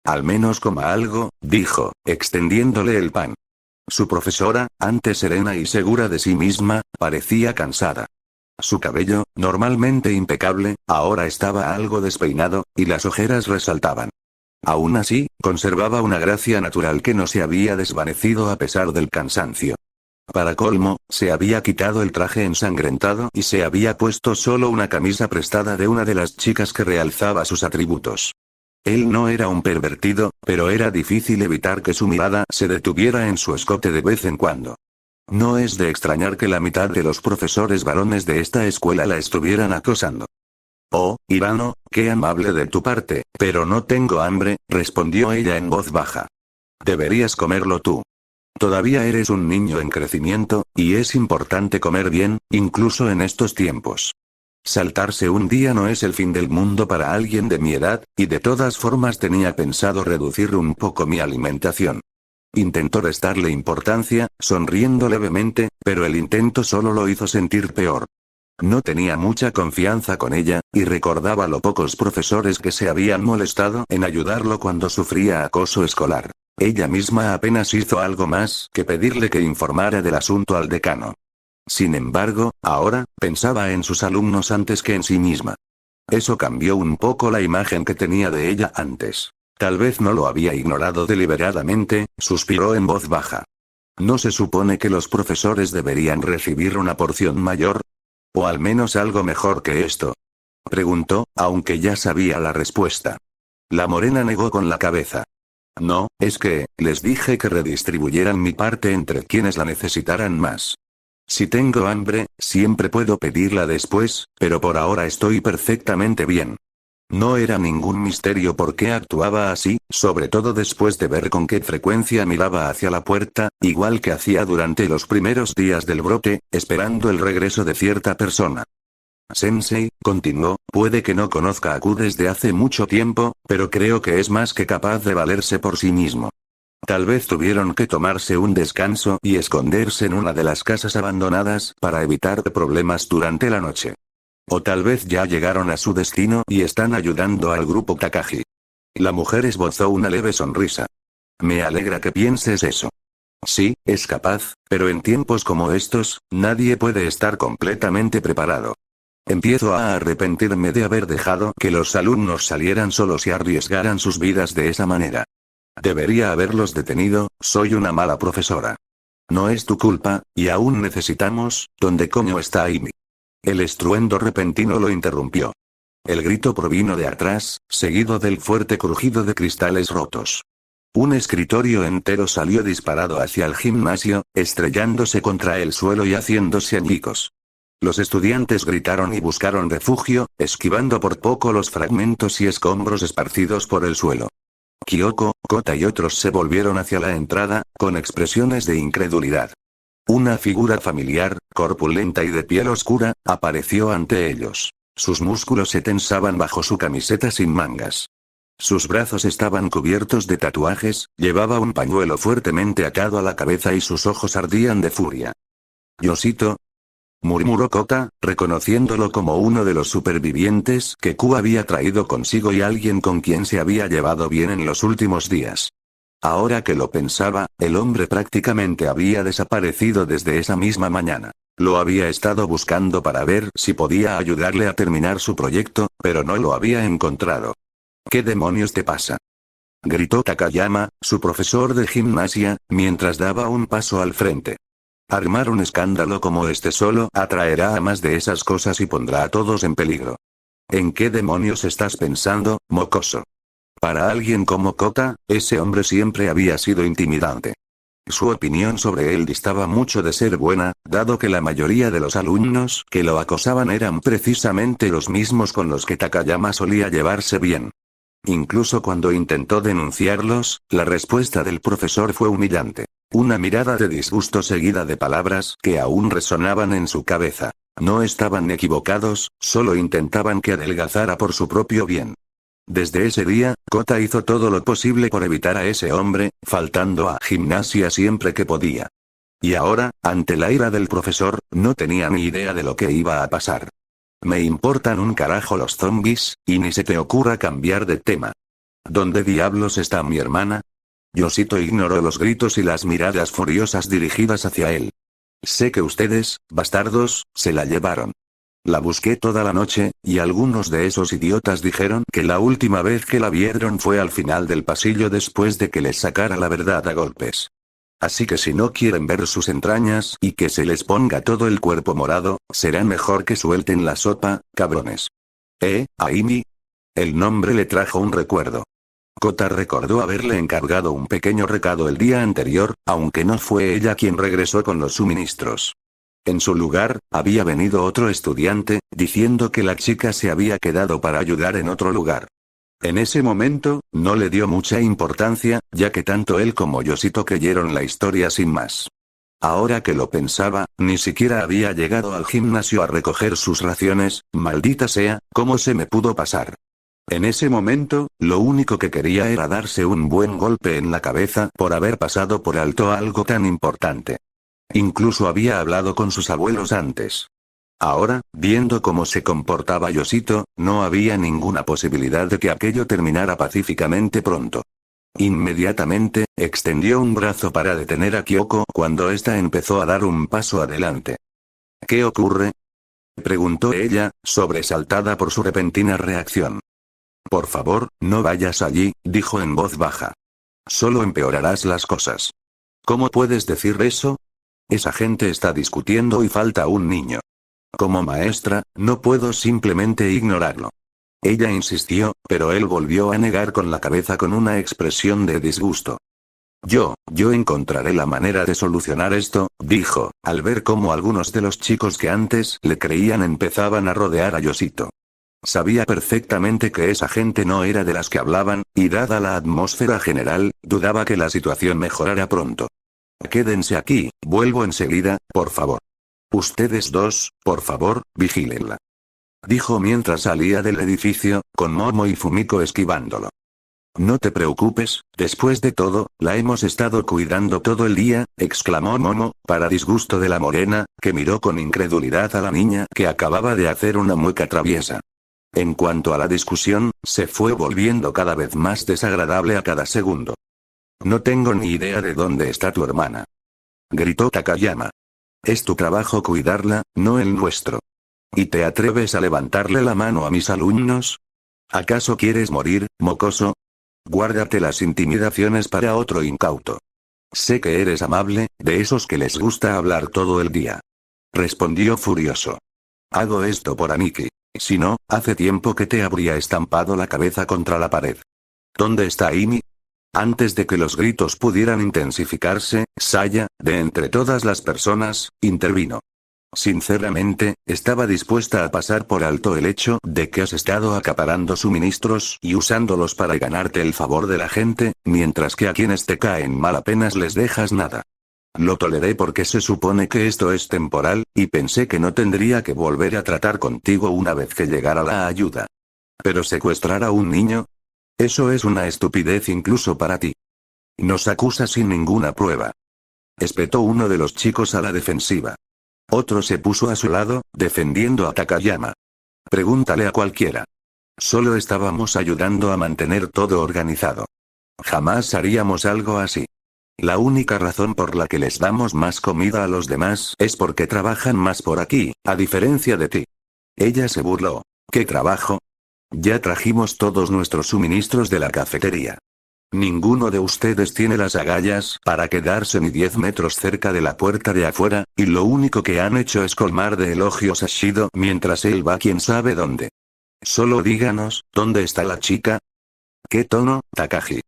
Speaker 1: Al menos coma algo, dijo, extendiéndole el pan. Su profesora, antes serena y segura de sí misma, parecía cansada. Su cabello, normalmente impecable, ahora estaba algo despeinado, y las ojeras resaltaban. Aún así, conservaba una gracia natural que no se había desvanecido a pesar del cansancio. Para colmo, se había quitado el traje ensangrentado y se había puesto solo una camisa prestada de una de las chicas que realzaba sus atributos. Él no era un pervertido, pero era difícil evitar que su mirada se detuviera en su escote de vez en cuando. No es de extrañar que la mitad de los profesores varones de esta escuela la estuvieran acosando. Oh, Hirano, qué amable de tu parte, pero no tengo hambre, respondió ella en voz baja. Deberías comerlo tú. Todavía eres un niño en crecimiento, y es importante comer bien, incluso en estos tiempos. Saltarse un día no es el fin del mundo para alguien de mi edad, y de todas formas tenía pensado reducir un poco mi alimentación. Intentó restarle importancia, sonriendo levemente, pero el intento solo lo hizo sentir peor. No tenía mucha confianza con ella, y recordaba lo pocos profesores que se habían molestado en ayudarlo cuando sufría acoso escolar. Ella misma apenas hizo algo más que pedirle que informara del asunto al decano. Sin embargo, ahora, pensaba en sus alumnos antes que en sí misma. Eso cambió un poco la imagen que tenía de ella antes. Tal vez no lo había ignorado deliberadamente, suspiró en voz baja. ¿No se supone que los profesores deberían recibir una porción mayor? ¿O al menos algo mejor que esto? Preguntó, aunque ya sabía la respuesta. La morena negó con la cabeza. No, es que, les dije que redistribuyeran mi parte entre quienes la necesitaran más. Si tengo hambre, siempre puedo pedirla después, pero por ahora estoy perfectamente bien. No era ningún misterio por qué actuaba así, sobre todo después de ver con qué frecuencia miraba hacia la puerta, igual que hacía durante los primeros días del brote, esperando el regreso de cierta persona. Sensei, continuó, puede que no conozca a Q desde hace mucho tiempo, pero creo que es más que capaz de valerse por sí mismo. Tal vez tuvieron que tomarse un descanso y esconderse en una de las casas abandonadas para evitar problemas durante la noche. O tal vez ya llegaron a su destino y están ayudando al grupo Takagi. La mujer esbozó una leve sonrisa. Me alegra que pienses eso. Sí, es capaz, pero en tiempos como estos, nadie puede estar completamente preparado. Empiezo a arrepentirme de haber dejado que los alumnos salieran solos y arriesgaran sus vidas de esa manera. Debería haberlos detenido, soy una mala profesora. No es tu culpa, y aún necesitamos, ¿dónde coño está Amy? El estruendo repentino lo interrumpió. El grito provino de atrás, seguido del fuerte crujido de cristales rotos. Un escritorio entero salió disparado hacia el gimnasio, estrellándose contra el suelo y haciéndose añicos. Los estudiantes gritaron y buscaron refugio, esquivando por poco los fragmentos y escombros esparcidos por el suelo. Kyoko, Kota y otros se volvieron hacia la entrada, con expresiones de incredulidad. Una figura familiar, corpulenta y de piel oscura, apareció ante ellos. Sus músculos se tensaban bajo su camiseta sin mangas. Sus brazos estaban cubiertos de tatuajes, llevaba un pañuelo fuertemente atado a la cabeza y sus ojos ardían de furia. «Yoshito», murmuró Kota, reconociéndolo como uno de los supervivientes que Q había traído consigo y alguien con quien se había llevado bien en los últimos días. Ahora que lo pensaba, el hombre prácticamente había desaparecido desde esa misma mañana. Lo había estado buscando para ver si podía ayudarle a terminar su proyecto, pero no lo había encontrado. «¿Qué demonios te pasa?», gritó Takayama, su profesor de gimnasia, mientras daba un paso al frente. «Armar un escándalo como este solo atraerá a más de esas cosas y pondrá a todos en peligro. ¿En qué demonios estás pensando, mocoso?». Para alguien como Kota, ese hombre siempre había sido intimidante. Su opinión sobre él distaba mucho de ser buena, dado que la mayoría de los alumnos que lo acosaban eran precisamente los mismos con los que Takayama solía llevarse bien. Incluso cuando intentó denunciarlos, la respuesta del profesor fue humillante. Una mirada de disgusto seguida de palabras que aún resonaban en su cabeza. No estaban equivocados, solo intentaban que adelgazara por su propio bien. Desde ese día, Kota hizo todo lo posible por evitar a ese hombre, faltando a gimnasia siempre que podía. Y ahora, ante la ira del profesor, no tenía ni idea de lo que iba a pasar. «Me importan un carajo los zombies, y ni se te ocurra cambiar de tema. ¿Dónde diablos está mi hermana?». Yoshito ignoró los gritos y las miradas furiosas dirigidas hacia él. «Sé que ustedes, bastardos, se la llevaron. La busqué toda la noche, y algunos de esos idiotas dijeron que la última vez que la vieron fue al final del pasillo después de que les sacara la verdad a golpes. Así que si no quieren ver sus entrañas y que se les ponga todo el cuerpo morado, será mejor que suelten la sopa, cabrones». Aimi. El nombre le trajo un recuerdo. Kota recordó haberle encargado un pequeño recado el día anterior, aunque no fue ella quien regresó con los suministros. En su lugar, había venido otro estudiante, diciendo que la chica se había quedado para ayudar en otro lugar. En ese momento, no le dio mucha importancia, ya que tanto él como Yoshito creyeron la historia sin más. Ahora que lo pensaba, ni siquiera había llegado al gimnasio a recoger sus raciones, maldita sea, ¿cómo se me pudo pasar? En ese momento, lo único que quería era darse un buen golpe en la cabeza por haber pasado por alto algo tan importante. Incluso había hablado con sus abuelos antes. Ahora, viendo cómo se comportaba Yoshito, no había ninguna posibilidad de que aquello terminara pacíficamente pronto. Inmediatamente, extendió un brazo para detener a Kyoko cuando ésta empezó a dar un paso adelante. «¿Qué ocurre?», preguntó ella, sobresaltada por su repentina reacción. «Por favor, no vayas allí», dijo en voz baja. «Solo empeorarás las cosas». «¿Cómo puedes decir eso? Esa gente está discutiendo y falta un niño. Como maestra, no puedo simplemente ignorarlo». Ella insistió, pero él volvió a negar con la cabeza con una expresión de disgusto. Yo encontraré la manera de solucionar esto», dijo, al ver cómo algunos de los chicos que antes le creían empezaban a rodear a Yoshito. Sabía perfectamente que esa gente no era de las que hablaban, y dada la atmósfera general, dudaba que la situación mejorara pronto. «Quédense aquí, vuelvo enseguida, por favor. Ustedes dos, por favor, vigílenla», dijo mientras salía del edificio, con Momo y Fumiko esquivándolo. «No te preocupes, después de todo, la hemos estado cuidando todo el día», exclamó Momo, para disgusto de la morena, que miró con incredulidad a la niña que acababa de hacer una mueca traviesa. En cuanto a la discusión, se fue volviendo cada vez más desagradable a cada segundo. «No tengo ni idea de dónde está tu hermana», gritó Takayama. «Es tu trabajo cuidarla, no el nuestro. ¿Y te atreves a levantarle la mano a mis alumnos? ¿Acaso quieres morir, mocoso? Guárdate las intimidaciones para otro incauto. Sé que eres amable, de esos que les gusta hablar todo el día», respondió furioso. Hago esto por Aniki. Si no, hace tiempo que te habría estampado la cabeza contra la pared. ¿Dónde está Amy? Antes de que los gritos pudieran intensificarse, Saya, de entre todas las personas, intervino. Sinceramente, estaba dispuesta a pasar por alto el hecho de que has estado acaparando suministros y usándolos para ganarte el favor de la gente, mientras que a quienes te caen mal apenas les dejas nada. Lo toleré porque se supone que esto es temporal, y pensé que no tendría que volver a tratar contigo una vez que llegara la ayuda. Pero secuestrar a un niño, eso es una estupidez incluso para ti. Nos acusa sin ninguna prueba. Espetó uno de los chicos a la defensiva. Otro se puso a su lado, defendiendo a Takayama. Pregúntale a cualquiera. Solo estábamos ayudando a mantener todo organizado. Jamás haríamos algo así. La única razón por la que les damos más comida a los demás es porque trabajan más por aquí, a diferencia de ti. Ella se burló. ¿Qué trabajo? Ya trajimos todos nuestros suministros de la cafetería. Ninguno de ustedes tiene las agallas para quedarse ni 10 metros cerca de la puerta de afuera, y lo único que han hecho es colmar de elogios a Shido mientras él va quién sabe dónde. Solo díganos, ¿dónde está la chica? ¿Qué tono, Takagi?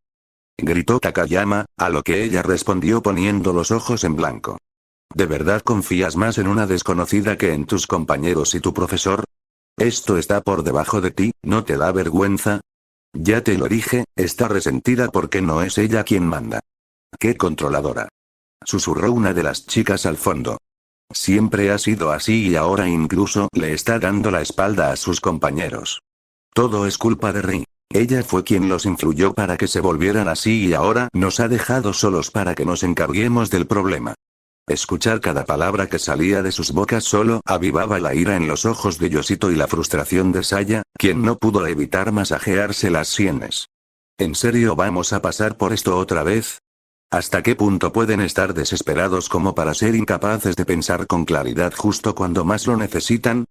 Speaker 1: Gritó Takayama, a lo que ella respondió poniendo los ojos en blanco. ¿De verdad confías más en una desconocida que en tus compañeros y tu profesor? Esto está por debajo de ti, ¿no te da vergüenza? Ya te lo dije, está resentida porque no es ella quien manda. ¡Qué controladora! Susurró una de las chicas al fondo. Siempre ha sido así y ahora incluso le está dando la espalda a sus compañeros. Todo es culpa de Ri. Ella fue quien los influyó para que se volvieran así y ahora nos ha dejado solos para que nos encarguemos del problema. Escuchar cada palabra que salía de sus bocas solo avivaba la ira en los ojos de Yoshito y la frustración de Saya, quien no pudo evitar masajearse las sienes. ¿En serio vamos a pasar por esto otra vez? ¿Hasta qué punto pueden estar desesperados como para ser incapaces de pensar con claridad justo cuando más lo necesitan?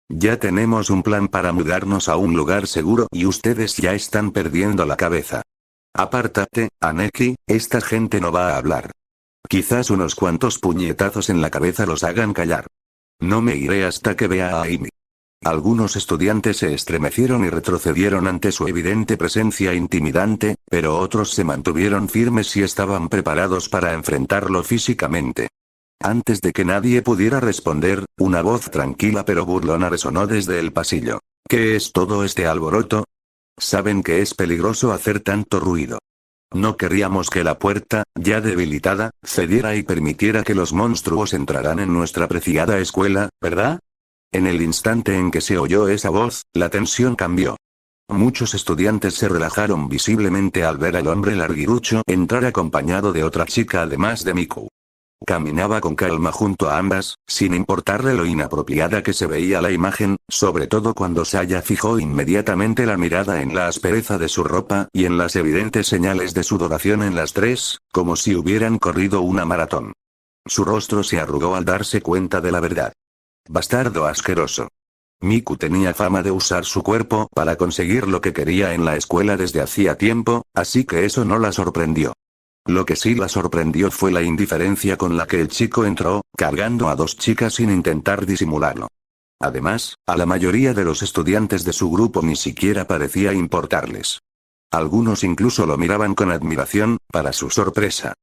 Speaker 1: Ya tenemos un plan para mudarnos a un lugar seguro y ustedes ya están perdiendo la cabeza. Apártate, Aneki, esta gente no va a hablar. Quizás unos cuantos puñetazos en la cabeza los hagan callar. No me iré hasta que vea a Amy. Algunos estudiantes se estremecieron y retrocedieron ante su evidente presencia intimidante, pero otros se mantuvieron firmes y estaban preparados para enfrentarlo físicamente. Antes de que nadie pudiera responder, una voz tranquila pero burlona resonó desde el pasillo. ¿Qué es todo este alboroto? ¿Saben que es peligroso hacer tanto ruido? No queríamos que la puerta, ya debilitada, cediera y permitiera que los monstruos entraran en nuestra preciada escuela, ¿verdad? En el instante en que se oyó esa voz, la tensión cambió. Muchos estudiantes se relajaron visiblemente al ver al hombre larguirucho entrar acompañado de otra chica además de Miku. Caminaba con calma junto a ambas, sin importarle lo inapropiada que se veía la imagen, sobre todo cuando Saya fijó inmediatamente la mirada en la aspereza de su ropa y en las evidentes señales de sudoración en las tres, como si hubieran corrido una maratón. Su rostro se arrugó al darse cuenta de la verdad. Bastardo asqueroso. Miku tenía fama de usar su cuerpo para conseguir lo que quería en la escuela desde hacía tiempo, así que eso no la sorprendió. Lo que sí la sorprendió fue la indiferencia con la que el chico entró, cargando a dos chicas sin intentar disimularlo. Además, a la mayoría de los estudiantes de su grupo ni siquiera parecía importarles. Algunos incluso lo miraban con admiración, para su sorpresa.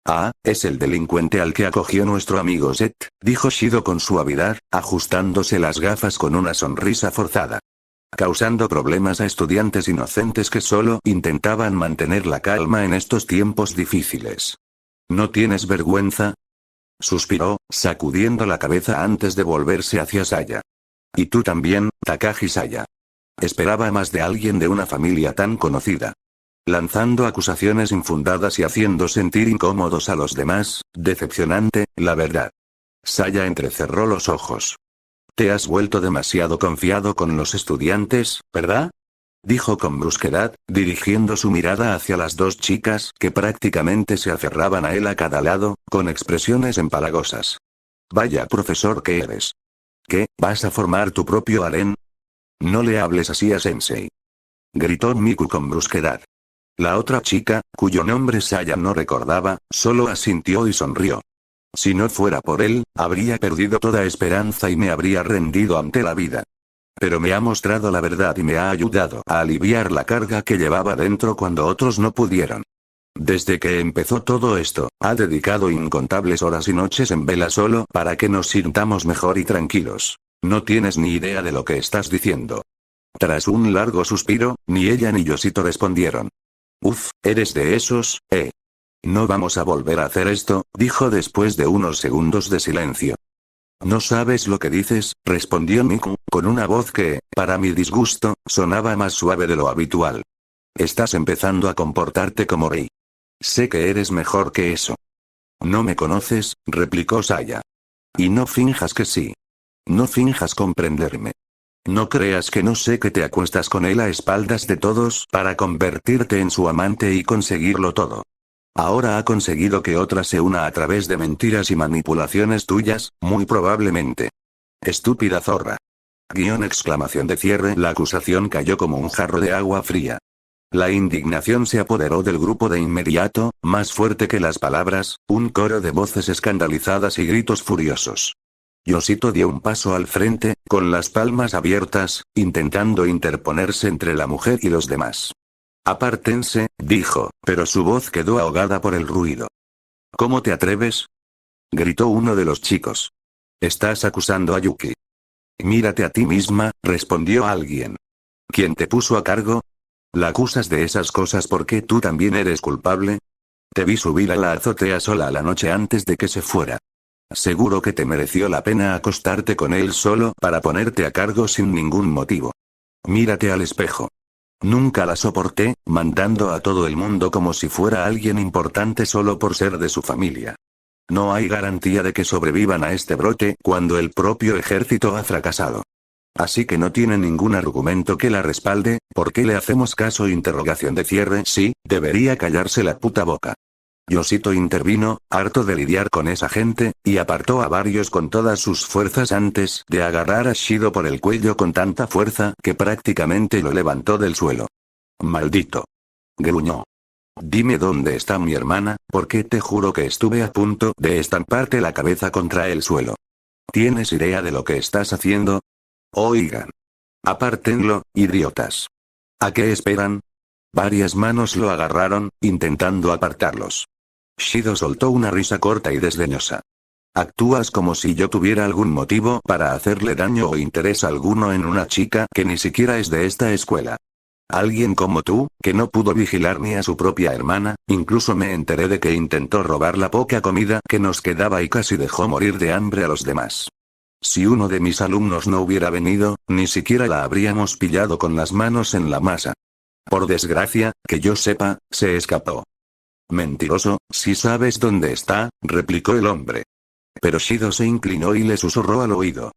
Speaker 1: Ah, es el delincuente al que acogió nuestro amigo Zet, dijo Shido con suavidad, ajustándose las gafas con una sonrisa forzada. Causando problemas a estudiantes inocentes que solo intentaban mantener la calma en estos tiempos difíciles. ¿No tienes vergüenza? Suspiró, sacudiendo la cabeza antes de volverse hacia Saya. Y tú también, Takagi Saya. Esperaba más de alguien de una familia tan conocida. Lanzando acusaciones infundadas y haciendo sentir incómodos a los demás, decepcionante, la verdad. Saya entrecerró los ojos. Te has vuelto demasiado confiado con los estudiantes, ¿verdad? Dijo con brusquedad, dirigiendo su mirada hacia las dos chicas que prácticamente se aferraban a él a cada lado, con expresiones empalagosas. Vaya profesor que eres. ¿Qué, vas a formar tu propio harén? No le hables así a Sensei. Gritó Miku con brusquedad. La otra chica, cuyo nombre Saya no recordaba, solo asintió y sonrió. Si no fuera por él, habría perdido toda esperanza y me habría rendido ante la vida. Pero me ha mostrado la verdad y me ha ayudado a aliviar la carga que llevaba dentro cuando otros no pudieron. Desde que empezó todo esto, ha dedicado incontables horas y noches en vela solo para que nos sintamos mejor y tranquilos. No tienes ni idea de lo que estás diciendo. Tras un largo suspiro, ni ella ni Yoshito respondieron. Uf, eres de esos, ¿eh? No vamos a volver a hacer esto, dijo después de unos segundos de silencio. No sabes lo que dices, respondió Miku, con una voz que, para mi disgusto, sonaba más suave de lo habitual. Estás empezando a comportarte como Rei. Sé que eres mejor que eso. No me conoces, replicó Saya. Y no finjas que sí. No finjas comprenderme. No creas que no sé que te acuestas con él a espaldas de todos para convertirte en su amante y conseguirlo todo. Ahora ha conseguido que otra se una a través de mentiras y manipulaciones tuyas, muy probablemente. Estúpida zorra. Exclamación de cierre. La acusación cayó como un jarro de agua fría. La indignación se apoderó del grupo de inmediato, más fuerte que las palabras, un coro de voces escandalizadas y gritos furiosos. Yoshito dio un paso al frente, con las palmas abiertas, intentando interponerse entre la mujer y los demás. Apártense, dijo, pero su voz quedó ahogada por el ruido. ¿Cómo te atreves? Gritó uno de los chicos. Estás acusando a Yuki. Mírate a ti misma, respondió alguien. ¿Quién te puso a cargo? ¿La acusas de esas cosas porque tú también eres culpable? Te vi subir a la azotea sola la noche antes de que se fuera. Seguro que te mereció la pena acostarte con él solo para ponerte a cargo sin ningún motivo. Mírate al espejo. Nunca la soporté, mandando a todo el mundo como si fuera alguien importante solo por ser de su familia. No hay garantía de que sobrevivan a este brote cuando el propio ejército ha fracasado. Así que no tiene ningún argumento que la respalde. ¿Por qué le hacemos caso? Interrogación de cierre. Sí, debería callarse la puta boca. Yoshito intervino, harto de lidiar con esa gente, y apartó a varios con todas sus fuerzas antes de agarrar a Shido por el cuello con tanta fuerza que prácticamente lo levantó del suelo. Maldito. Gruñó. Dime dónde está mi hermana, porque te juro que estuve a punto de estamparte la cabeza contra el suelo. ¿Tienes idea de lo que estás haciendo? Oigan. Apártenlo, idiotas. ¿A qué esperan? Varias manos lo agarraron, intentando apartarlos. Shido soltó una risa corta y desdeñosa. Actúas como si yo tuviera algún motivo para hacerle daño o interés alguno en una chica que ni siquiera es de esta escuela. Alguien como tú, que no pudo vigilar ni a su propia hermana, incluso me enteré de que intentó robar la poca comida que nos quedaba y casi dejó morir de hambre a los demás. Si uno de mis alumnos no hubiera venido, ni siquiera la habríamos pillado con las manos en la masa. Por desgracia, que yo sepa, se escapó. Mentiroso, si sabes dónde está, replicó el hombre. Pero Shido se inclinó y le susurró al oído.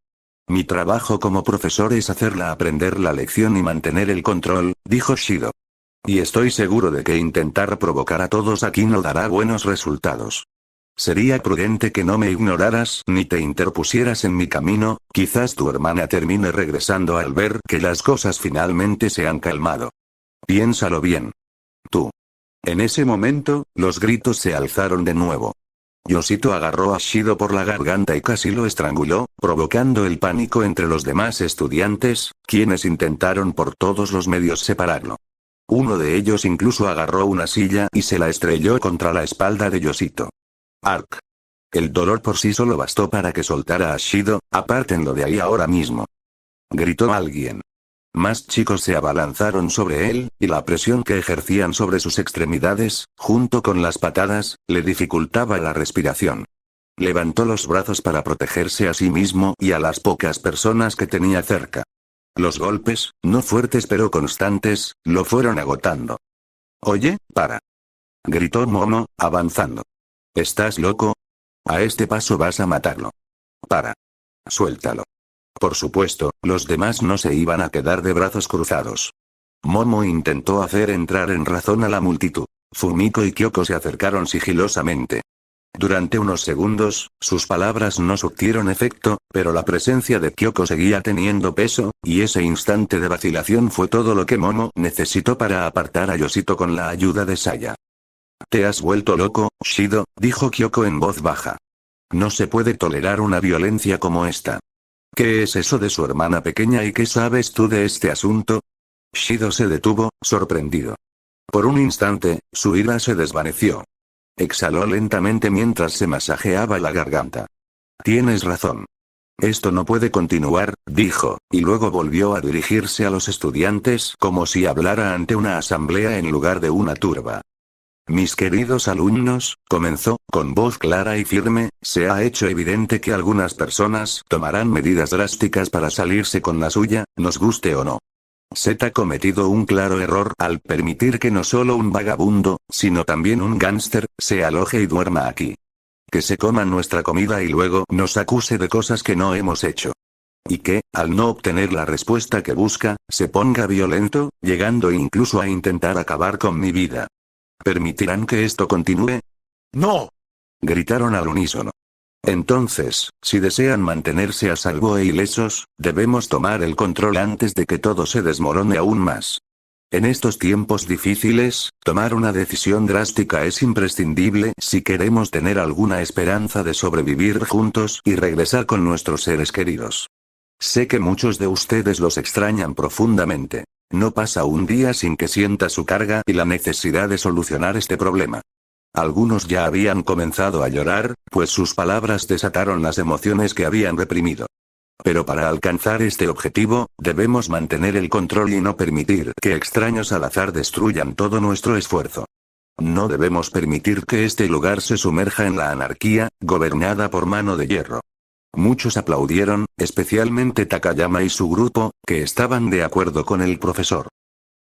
Speaker 1: Mi trabajo como profesor es hacerla aprender la lección y mantener el control, dijo Shido. Y estoy seguro de que intentar provocar a todos aquí no dará buenos resultados. Sería prudente que no me ignoraras ni te interpusieras en mi camino, quizás tu hermana termine regresando al ver que las cosas finalmente se han calmado. Piénsalo bien. Tú. En ese momento, los gritos se alzaron de nuevo. Yoshito agarró a Shido por la garganta y casi lo estranguló, provocando el pánico entre los demás estudiantes, quienes intentaron por todos los medios separarlo. Uno de ellos incluso agarró una silla y se la estrelló contra la espalda de Yoshito. Ark. El dolor por sí solo bastó para que soltara a Shido. Apártenlo de ahí ahora mismo. Gritó alguien. Más chicos se abalanzaron sobre él, y la presión que ejercían sobre sus extremidades, junto con las patadas, le dificultaba la respiración. Levantó los brazos para protegerse a sí mismo y a las pocas personas que tenía cerca. Los golpes, no fuertes pero constantes, lo fueron agotando. Oye, para. Gritó Momo, avanzando. ¿Estás loco? A este paso vas a matarlo. Para. Suéltalo. Por supuesto, los demás no se iban a quedar de brazos cruzados. Momo intentó hacer entrar en razón a la multitud. Fumiko y Kyoko se acercaron sigilosamente. Durante unos segundos, sus palabras no surtieron efecto, pero la presencia de Kyoko seguía teniendo peso, y ese instante de vacilación fue todo lo que Momo necesitó para apartar a Yoshito con la ayuda de Saya. «Te has vuelto loco, Shido», dijo Kyoko en voz baja. No se puede tolerar una violencia como esta. ¿Qué es eso de su hermana pequeña y qué sabes tú de este asunto? Shido se detuvo, sorprendido. Por un instante, su ira se desvaneció. Exhaló lentamente mientras se masajeaba la garganta. Tienes razón. Esto no puede continuar, dijo, y luego volvió a dirigirse a los estudiantes como si hablara ante una asamblea en lugar de una turba. Mis queridos alumnos, comenzó, con voz clara y firme, se ha hecho evidente que algunas personas tomarán medidas drásticas para salirse con la suya, nos guste o no. Z ha cometido un claro error al permitir que no solo un vagabundo, sino también un gángster, se aloje y duerma aquí. Que se coma nuestra comida y luego nos acuse de cosas que no hemos hecho. Y que, al no obtener la respuesta que busca, se ponga violento, llegando incluso a intentar acabar con mi vida. ¿Permitirán que esto continúe? ¡No! Gritaron al unísono. Entonces, si desean mantenerse a salvo e ilesos, debemos tomar el control antes de que todo se desmorone aún más. En estos tiempos difíciles, tomar una decisión drástica es imprescindible si queremos tener alguna esperanza de sobrevivir juntos y regresar con nuestros seres queridos. Sé que muchos de ustedes los extrañan profundamente. No pasa un día sin que sienta su carga y la necesidad de solucionar este problema. Algunos ya habían comenzado a llorar, pues sus palabras desataron las emociones que habían reprimido. Pero para alcanzar este objetivo, debemos mantener el control y no permitir que extraños al azar destruyan todo nuestro esfuerzo. No debemos permitir que este lugar se sumerja en la anarquía, gobernada por mano de hierro. Muchos aplaudieron, especialmente Takayama y su grupo, que estaban de acuerdo con el profesor.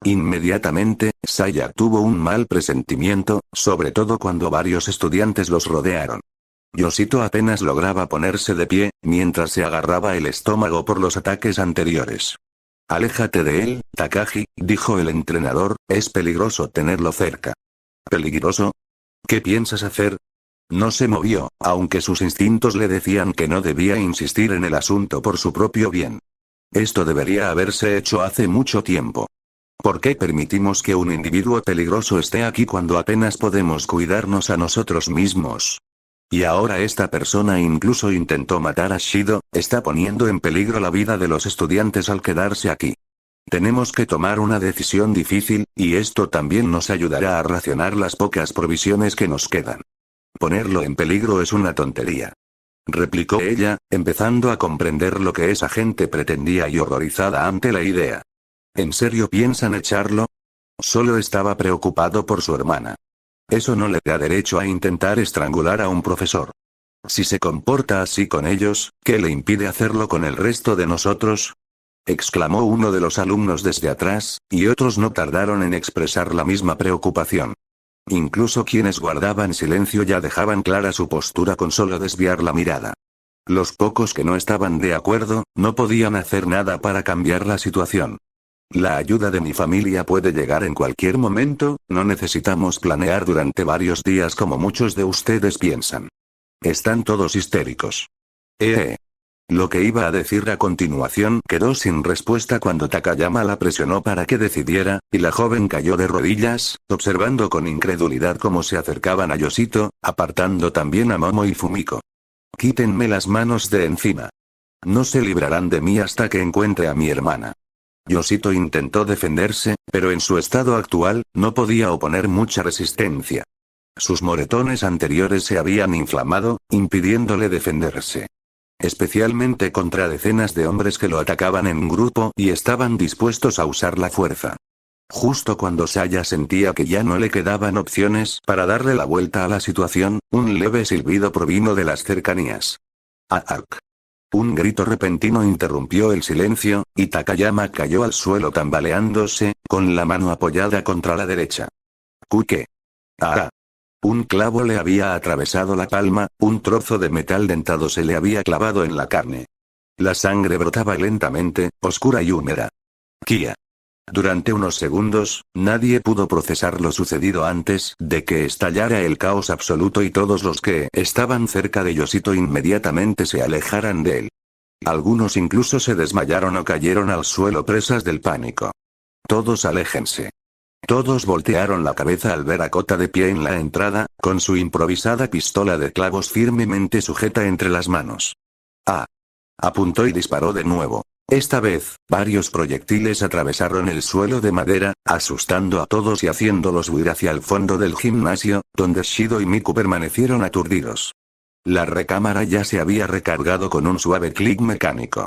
Speaker 1: Inmediatamente, Saya tuvo un mal presentimiento, sobre todo cuando varios estudiantes los rodearon. Yoshito apenas lograba ponerse de pie, mientras se agarraba el estómago por los ataques anteriores. Aléjate de él, Takagi, dijo el entrenador, es peligroso tenerlo cerca. ¿Peligroso? ¿Qué piensas hacer? No se movió, aunque sus instintos le decían que no debía insistir en el asunto por su propio bien. Esto debería haberse hecho hace mucho tiempo. ¿Por qué permitimos que un individuo peligroso esté aquí cuando apenas podemos cuidarnos a nosotros mismos? Y ahora esta persona incluso intentó matar a Shido, está poniendo en peligro la vida de los estudiantes al quedarse aquí. Tenemos que tomar una decisión difícil, y esto también nos ayudará a racionar las pocas provisiones que nos quedan. Ponerlo en peligro es una tontería. Replicó ella, empezando a comprender lo que esa gente pretendía y horrorizada ante la idea. ¿En serio piensan echarlo? Solo estaba preocupado por su hermana. Eso no le da derecho a intentar estrangular a un profesor. Si se comporta así con ellos, ¿qué le impide hacerlo con el resto de nosotros? Exclamó uno de los alumnos desde atrás, y otros no tardaron en expresar la misma preocupación. Incluso quienes guardaban silencio ya dejaban clara su postura con solo desviar la mirada. Los pocos que no estaban de acuerdo, no podían hacer nada para cambiar la situación. La ayuda de mi familia puede llegar en cualquier momento, no necesitamos planear durante varios días como muchos de ustedes piensan. Están todos histéricos. Lo que iba a decir a continuación quedó sin respuesta cuando Takayama la presionó para que decidiera, y la joven cayó de rodillas, observando con incredulidad cómo se acercaban a Yoshito, apartando también a Momo y Fumiko. Quítenme las manos de encima. No se librarán de mí hasta que encuentre a mi hermana. Yoshito intentó defenderse, pero en su estado actual, no podía oponer mucha resistencia. Sus moretones anteriores se habían inflamado, impidiéndole defenderse. Especialmente contra decenas de hombres que lo atacaban en grupo y estaban dispuestos a usar la fuerza. Justo cuando Saya sentía que ya no le quedaban opciones para darle la vuelta a la situación, un leve silbido provino de las cercanías. ¡Aak! Un grito repentino interrumpió el silencio, y Takayama cayó al suelo tambaleándose, con la mano apoyada contra la derecha. ¿Qué? ¡Ah! Un clavo le había atravesado la palma, un trozo de metal dentado se le había clavado en la carne. La sangre brotaba lentamente, oscura y húmeda. Kia. Durante unos segundos, nadie pudo procesar lo sucedido antes de que estallara el caos absoluto y todos los que estaban cerca de Yoshito inmediatamente se alejaran de él. Algunos incluso se desmayaron o cayeron al suelo presas del pánico. Todos aléjense. Todos voltearon la cabeza al ver a Kota de pie en la entrada, con su improvisada pistola de clavos firmemente sujeta entre las manos. Apuntó y disparó de nuevo. Esta vez, varios proyectiles atravesaron el suelo de madera, asustando a todos y haciéndolos huir hacia el fondo del gimnasio, donde Shido y Miku permanecieron aturdidos. La recámara ya se había recargado con un suave clic mecánico.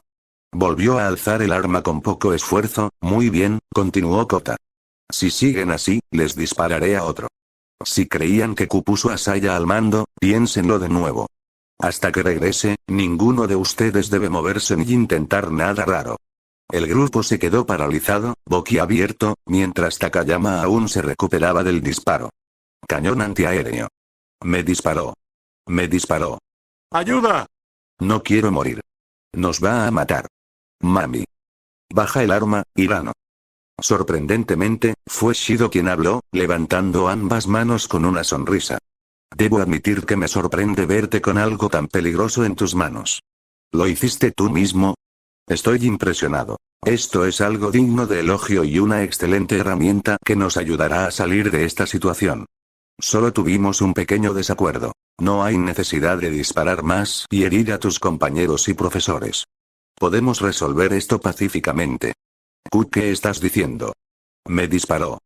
Speaker 1: Volvió a alzar el arma con poco esfuerzo. Muy bien, continuó Kota. Si siguen así, les dispararé a otro. Si creían que Q puso a Saya al mando, piénsenlo de nuevo. Hasta que regrese, ninguno de ustedes debe moverse ni intentar nada raro. El grupo se quedó paralizado, boquiabierto, mientras Takayama aún se recuperaba del disparo. Cañón antiaéreo. Me disparó. Me disparó.
Speaker 2: ¡Ayuda!
Speaker 1: No quiero morir. Nos va a matar. Mami. Baja el arma, Hirano. Sorprendentemente, fue Shido quien habló, levantando ambas manos con una sonrisa. Debo admitir que me sorprende verte con algo tan peligroso en tus manos. ¿Lo hiciste tú mismo? Estoy impresionado. Esto es algo digno de elogio y una excelente herramienta que nos ayudará a salir de esta situación. Solo tuvimos un pequeño desacuerdo. No hay necesidad de disparar más y herir a tus compañeros y profesores. Podemos resolver esto pacíficamente. ¿Qué estás diciendo? Me disparó.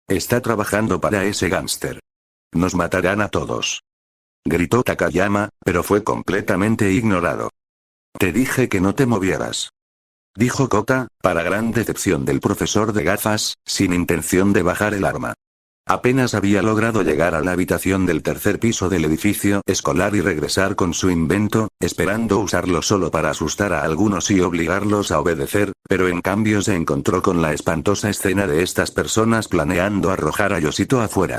Speaker 1: Está trabajando para ese gángster. Nos matarán a todos. Gritó Takayama, pero fue completamente ignorado. Te dije que no te movieras. Dijo Kota, para gran decepción del profesor de gafas, sin intención de bajar el arma. Apenas había logrado llegar a la habitación del tercer piso del edificio escolar y regresar con su invento, esperando usarlo solo para asustar a algunos y obligarlos a obedecer, pero en cambio se encontró con la espantosa escena de estas personas planeando arrojar a Yoshito afuera.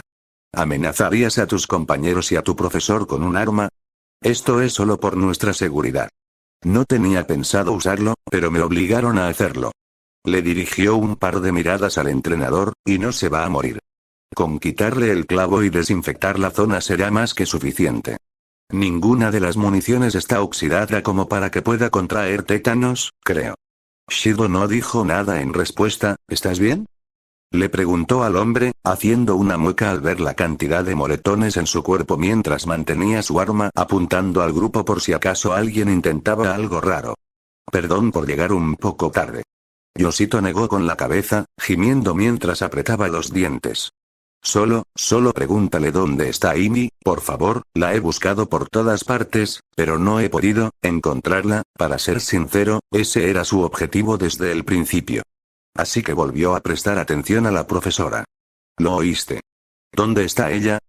Speaker 1: ¿Amenazarías a tus compañeros y a tu profesor con un arma? Esto es solo por nuestra seguridad. No tenía pensado usarlo, pero me obligaron a hacerlo. Le dirigió un par de miradas al entrenador, y no se va a morir. Con quitarle el clavo y desinfectar la zona será más que suficiente. Ninguna de las municiones está oxidada como para que pueda contraer tétanos, creo. Shido no dijo nada en respuesta. ¿Estás bien? Le preguntó al hombre, haciendo una mueca al ver la cantidad de moretones en su cuerpo mientras mantenía su arma apuntando al grupo por si acaso alguien intentaba algo raro. Perdón por llegar un poco tarde. Yoshito negó con la cabeza, gimiendo mientras apretaba los dientes. Solo pregúntale dónde está Amy, por favor, la he buscado por todas partes, pero no he podido encontrarla. Para ser sincero, ese era su objetivo desde el principio. Así que volvió a prestar atención a la profesora. ¿Lo oíste? ¿Dónde está ella?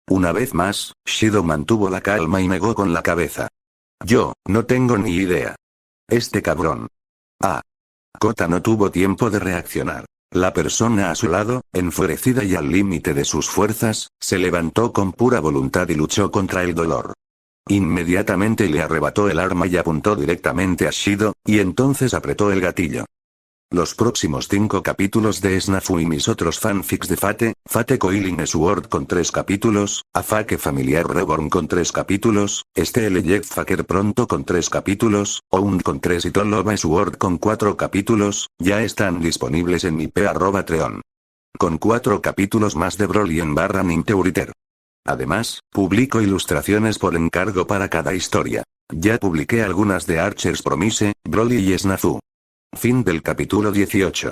Speaker 1: Una vez más, Shido mantuvo la calma y negó con la cabeza. Yo, no tengo ni idea. Este cabrón. Kota no tuvo tiempo de reaccionar. La persona a su lado, enfurecida y al límite de sus fuerzas, se levantó con pura voluntad y luchó contra el dolor. Inmediatamente le arrebató el arma y apuntó directamente a Shido, y entonces apretó el gatillo. Los próximos 5 capítulos de Snafu y mis otros fanfics de Fate Coiling Sword con 3 capítulos, Afake Familiar Reborn con 3 capítulos, Steel Jetfaker pronto con 3 capítulos, Ound con 3 y Tolova Sword con 4 capítulos, ya están disponibles en mi Patreon. Con 4 capítulos más de Broly en /Ninteuriter. Además, publico ilustraciones por encargo para cada historia. Ya publiqué algunas de Archer's Promise, Broly y Snafu. Fin del capítulo 18.